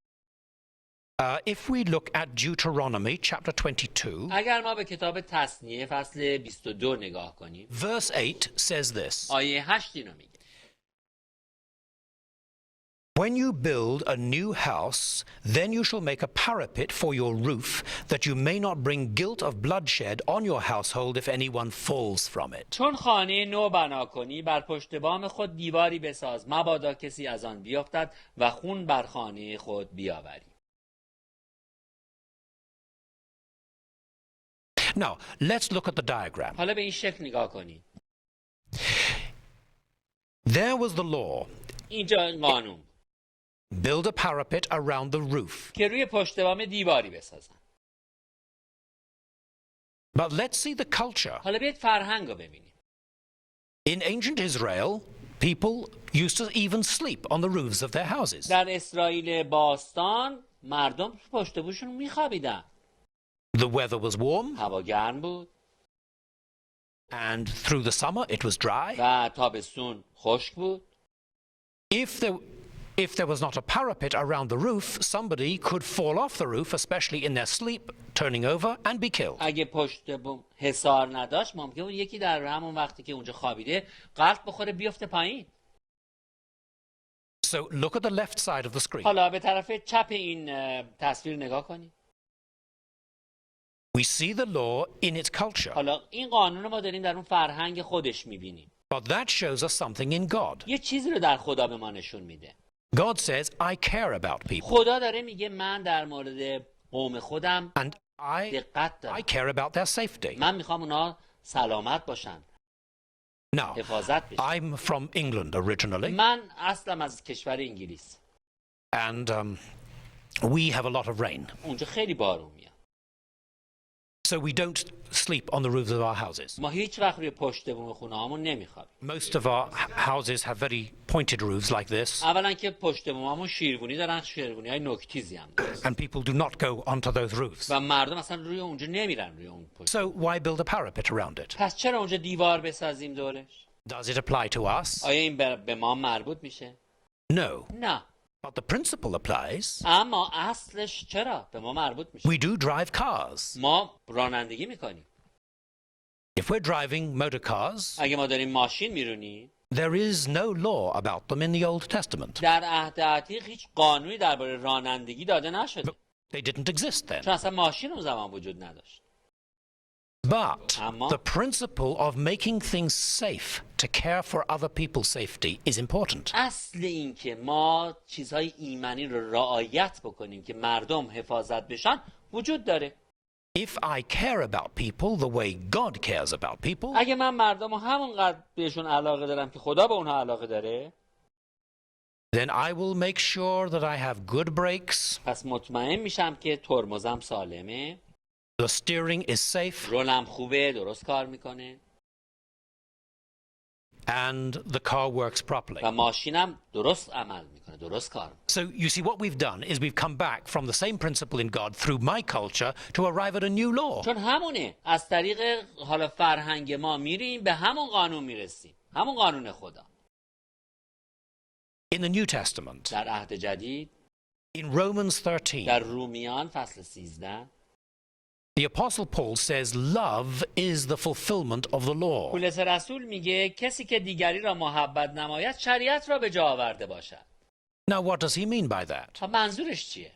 If we look at Deuteronomy chapter 22, اگر ما به کتاب تثنیه فصل 22 نگاه کنیم، verse 8 says this. آیه 8 اینو میگه. When you build a new house, then you shall make a parapet for your roof, that you may not bring guilt of bloodshed on your household if anyone falls from it. چون خانه نو بنا کنی بر پشت بام خود دیواری بساز مبادا کسی از آن بیفتد و خون بر خانه خود بیاوری. Now, let's look at the diagram. حالا به این شکل نگاه کنید. There was the law. اینجا این قانون Build a parapet around the roof. که روی پشت بام دیواری بسازن. But let's see the culture. حالا بیایید فرهنگ رو ببینیم. In ancient Israel, people used to even sleep on the roofs of their houses. در اسرائیل باستان مردم پشت بومشون میخوابیدن. The weather was warm, هوا گرم بود and through the summer it was dry. و تابستون خشک بود. If there was not a parapet around the roof, somebody could fall off the roof, especially in their sleep, turning over and be killed. اگه پشت بوم حصار نداشت ممکن بود یکی در همون وقتی که اونجا خوابیده غلط بخوره بیفته پایین. So look at the left side of the screen. حالا به طرف چپ این تصویر نگاه کنید. We see the law in its culture. حالا این قانون رو ما داریم در اون فرهنگ خودش میبینیم. But that shows us something in God. یه چیزی رو در خدا به ما نشون میده. God says, I care about people. خدا داره میگه من در مورد قوم خودم And دقت I دارم. care about their safety. من میخوام اونا سلامت باشن. Now, حفاظت بشن. I'm from England originally, من اصلم از کشور انگلیس. and we have a lot of rain. اونجا خیلی بارون میاد. So we don't sleep on the roofs of our houses. ما هیچ وقت روی پشت بوم خونه هامون نمیخوابیم. Most of our houses have very pointed roofs like this, اولا که پشت بوم هامون شیرگونی دارن، شیرگونی های نوک‌تیزی هم دارن. and people do not go onto those roofs. و مردم اصلا روی اونجا نمیرن روی اون پشت. So why build a parapet around it? پس چرا اونجا دیوار بسازیم دورش؟ Does it apply to us? آیا این به ما مربوط میشه؟ No. نه. But the principle applies. اما اصلش چرا به ما مربوط میشه؟ We do drive cars. ما رانندگی میکنیم. If we're driving motor cars, اگه ما داریم ماشین میرونیم، there is no law about them in the Old Testament. در عهد عتیق هیچ قانونی درباره رانندگی داده نشده. They didn't exist then. چون اصلا ماشین اون زمان وجود نداشت. But Amma. the principle of making things safe to care for other people's safety is important. اصل این که ما چیزهای ایمنی رو رعایت بکنیم که مردم حفاظت بشن وجود داره. If I care about people the way God cares about people, اگه من مردم رو همونقدر بهشون علاقه دارم که خدا به اونها علاقه داره، then I will make sure that I have good brakes, پس مطمئن میشم که ترمزم سالمه، the steering is safe, رولم خوبه، درست کار میکنه and the car works properly. و ماشینم درست عمل میکنه، درست کار میکنه. So you see, what we've done is we've come back from the same principle in God through my culture to arrive at a new law. چون همونه، از طریق حالا فرهنگ ما میریم به همون قانون میرسیم، همون قانون خدا. In the New Testament, در عهد جدید in Romans 13, در رومیان فصل 13 the Apostle Paul says love is the fulfillment of the law. پولس رسول میگه کسی که دیگری را محبت نماید شریعت را به جا آورده باشد. Now, what does he mean by that? منظورش چیه؟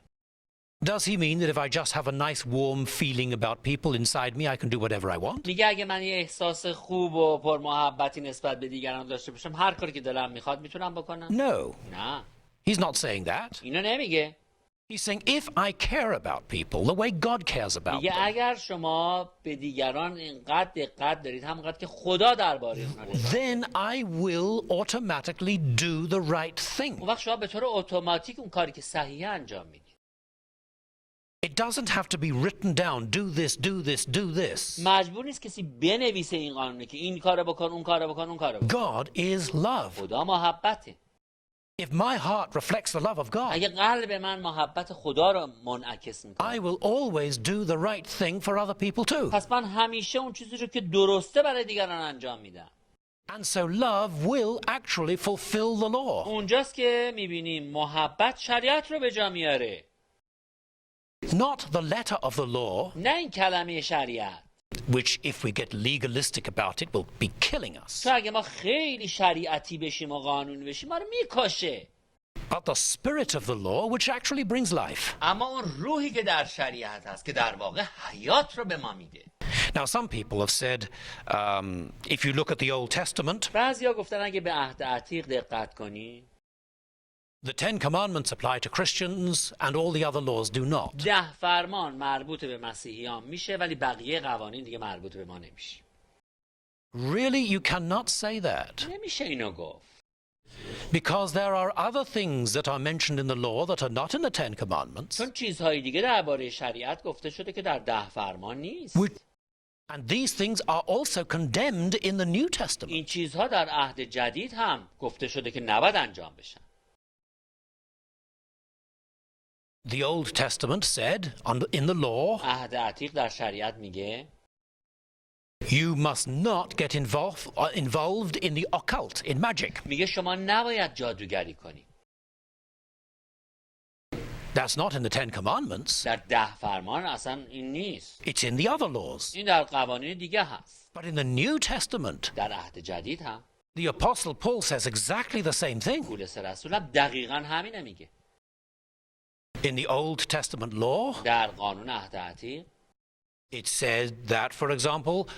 Does he mean that if I just have a nice warm feeling about people inside me, I can do whatever I want? میگه اگه من یه احساس خوب و پر محبتی نسبت به دیگران داشته باشم هر کاری که دلم میخواد میتونم بکنم؟ No, نه، he's not saying that. اینو نمیگه. He's saying if I care about people the way God cares about میگه them, اگر شما به دیگران اینقدر دقت دارید همونقدر که خدا درباره اونها داره، then I will automatically do the right thing. اون وقت شما به طور اتوماتیک اون کاری که صحیحه انجام میدید. It doesn't have to be written down, do this, do this, do this. مجبور نیست کسی بنویسه این قانونه که این کارو بکن، اون کارو بکن، اون کارو بکن. God is love. خدا محبته. If my heart reflects the love of God, اگه قلب من محبت خدا رو منعکس میکنه، I will always do the right thing for other people too. پس من همیشه اون چیزی رو که درسته برای دیگران انجام میدم. And so love will actually fulfill the law. اونجاست که میبینیم محبت شریعت رو به جا میاره. Not the letter of the law, نه این کلمه شریعت، which if we get legalistic about it will be killing us. چون اگه ما خیلی شریعتی بشیم و قانونی بشیم ما رو میکشه. But the spirit of the law, which actually brings life. اما اون روحی که در شریعت هست که در واقع حیات رو به ما میده. Now, some people have said, if you look at the Old Testament, بعضیا گفتن اگه به عهد عتیق دقت کنی، the Ten Commandments apply to Christians and all the other laws do not. 10 فرمان مربوط به مسیحیان میشه ولی بقیه قوانین دیگه مربوط به ما نمیشه. Really, you cannot say that. نمیشه اینو گفت. Because there are other things that are mentioned in the law that are not in the Ten Commandments, چون چیزهای دیگه درباره شریعت گفته شده که در 10 فرمان نیست. which And these things are also condemned in the New Testament. این چیزها در عهد جدید هم گفته شده که نباید انجام بشن. The Old Testament said in the law, عهد عتیق در شریعت میگه you must not get involved in the occult, in magic. میگه شما نباید جادوگری کنی. That's not in the Ten Commandments. در 10 فرمان اصلا این نیست. It's in the other laws. این در قوانین دیگه هست. But in the New Testament, در عهد جدید هم the Apostle Paul says exactly the same thing. پولس رسول هم دقیقاً همینه میگه. In the Old Testament law, در قانون عهد عتیق it said that, for example,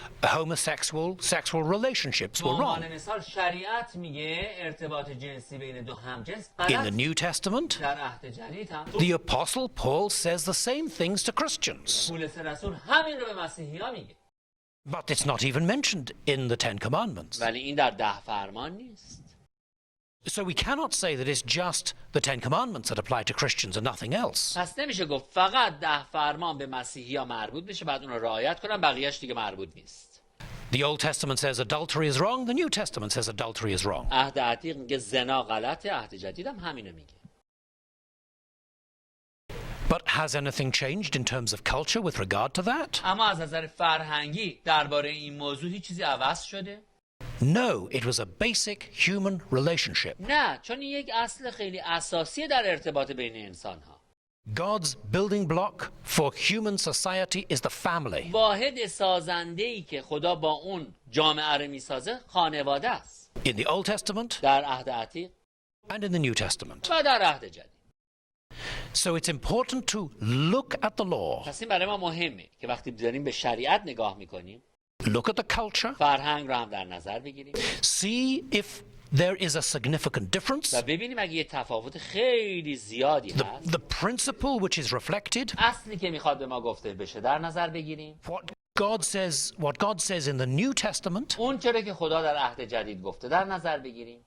sexual relationships were wrong. مثال شریعت میگه ارتباط جنسی بین دو همجنس In the غلط. New Testament, در عهد جدید هم the Apostle Paul says the same things to Christians. پولس رسول همین رو به مسیحی‌ها میگه. But it's not even mentioned in the Ten Commandments. ولی این در 10 فرمان نیست. So we cannot say that it's just the Ten Commandments that apply to Christians and nothing else. پس نمیشه گفت فقط 10 فرمان به مسیحی‌ها مربوط بشه بعد اون رو رعایت کنن بقیه‌اش دیگه مربوط نیست. The Old Testament says adultery is wrong, the New Testament says adultery is wrong. عهد عتیق میگه زنا غلطه، عهد جدید هم همینو میگه. But has anything changed in terms of culture with regard to that? اما از نظر فرهنگی درباره این موضوع هیچ چیزی عوض شده؟ No, it was a basic human relationship. نه، چون این یک اصل خیلی اساسی در ارتباط بین انسان‌ها. God's building block for human society is the family. واحد سازنده‌ای که خدا با اون جامعه رو میسازه خانواده است. In the Old Testament در عهد عتیق and in the New Testament. و در عهد جدید. So it's important to look at the law, پس این برای ما مهمه که وقتی داریم به شریعت نگاه میکنیم look at the culture, فرهنگ رو هم در نظر بگیریم see if there is a significant difference, و ببینیم اگه یه تفاوت خیلی زیادی هست the principle which is reflected, اصلی که میخواد به ما گفته بشه در نظر بگیریم what God says in the New Testament, اون چرا که خدا در عهد جدید گفته در نظر بگیریم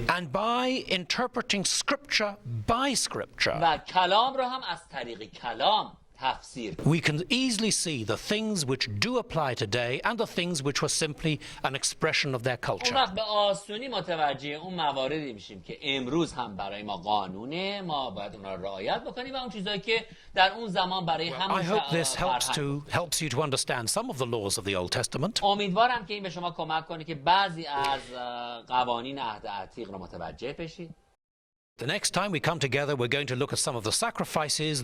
and by interpreting scripture by scripture, و کلام رو هم از طریق کلام تفسیر we can easily see the things which do apply today and the things which were simply an expression of their اون culture. وقت به آسونی متوجه اون مواردی میشیم که امروز هم برای ما قانونه، ما باید اونها رو رعایت بکنیم و اون چیزایی که در اون زمان برای همون I hope this فرهنگ helps you to understand some of the laws of the Old Testament. امیدوارم که این به شما کمک کنه که بعضی از قوانین عهد عتیق رو متوجه بشید. The next time we come together, we're going to look at some of the sacrifices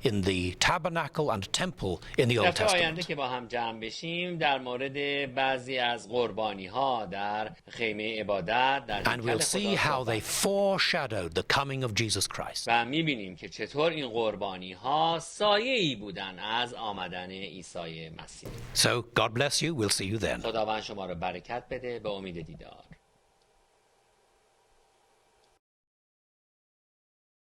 in the tabernacle and temple in the Old دفعه آینده Testament. که با هم جمع بشیم در مورد بعضی از قربانی ها در خیمه عبادت در And we'll هیکل see خدا how they foreshadowed the coming of Jesus Christ. و میبینیم که چطور این قربانی ها سایه‌ای بودن از آمدن عیسی مسیح. So God bless you. We'll see you then. خداوند شما رو برکت بده. به امید دیدار.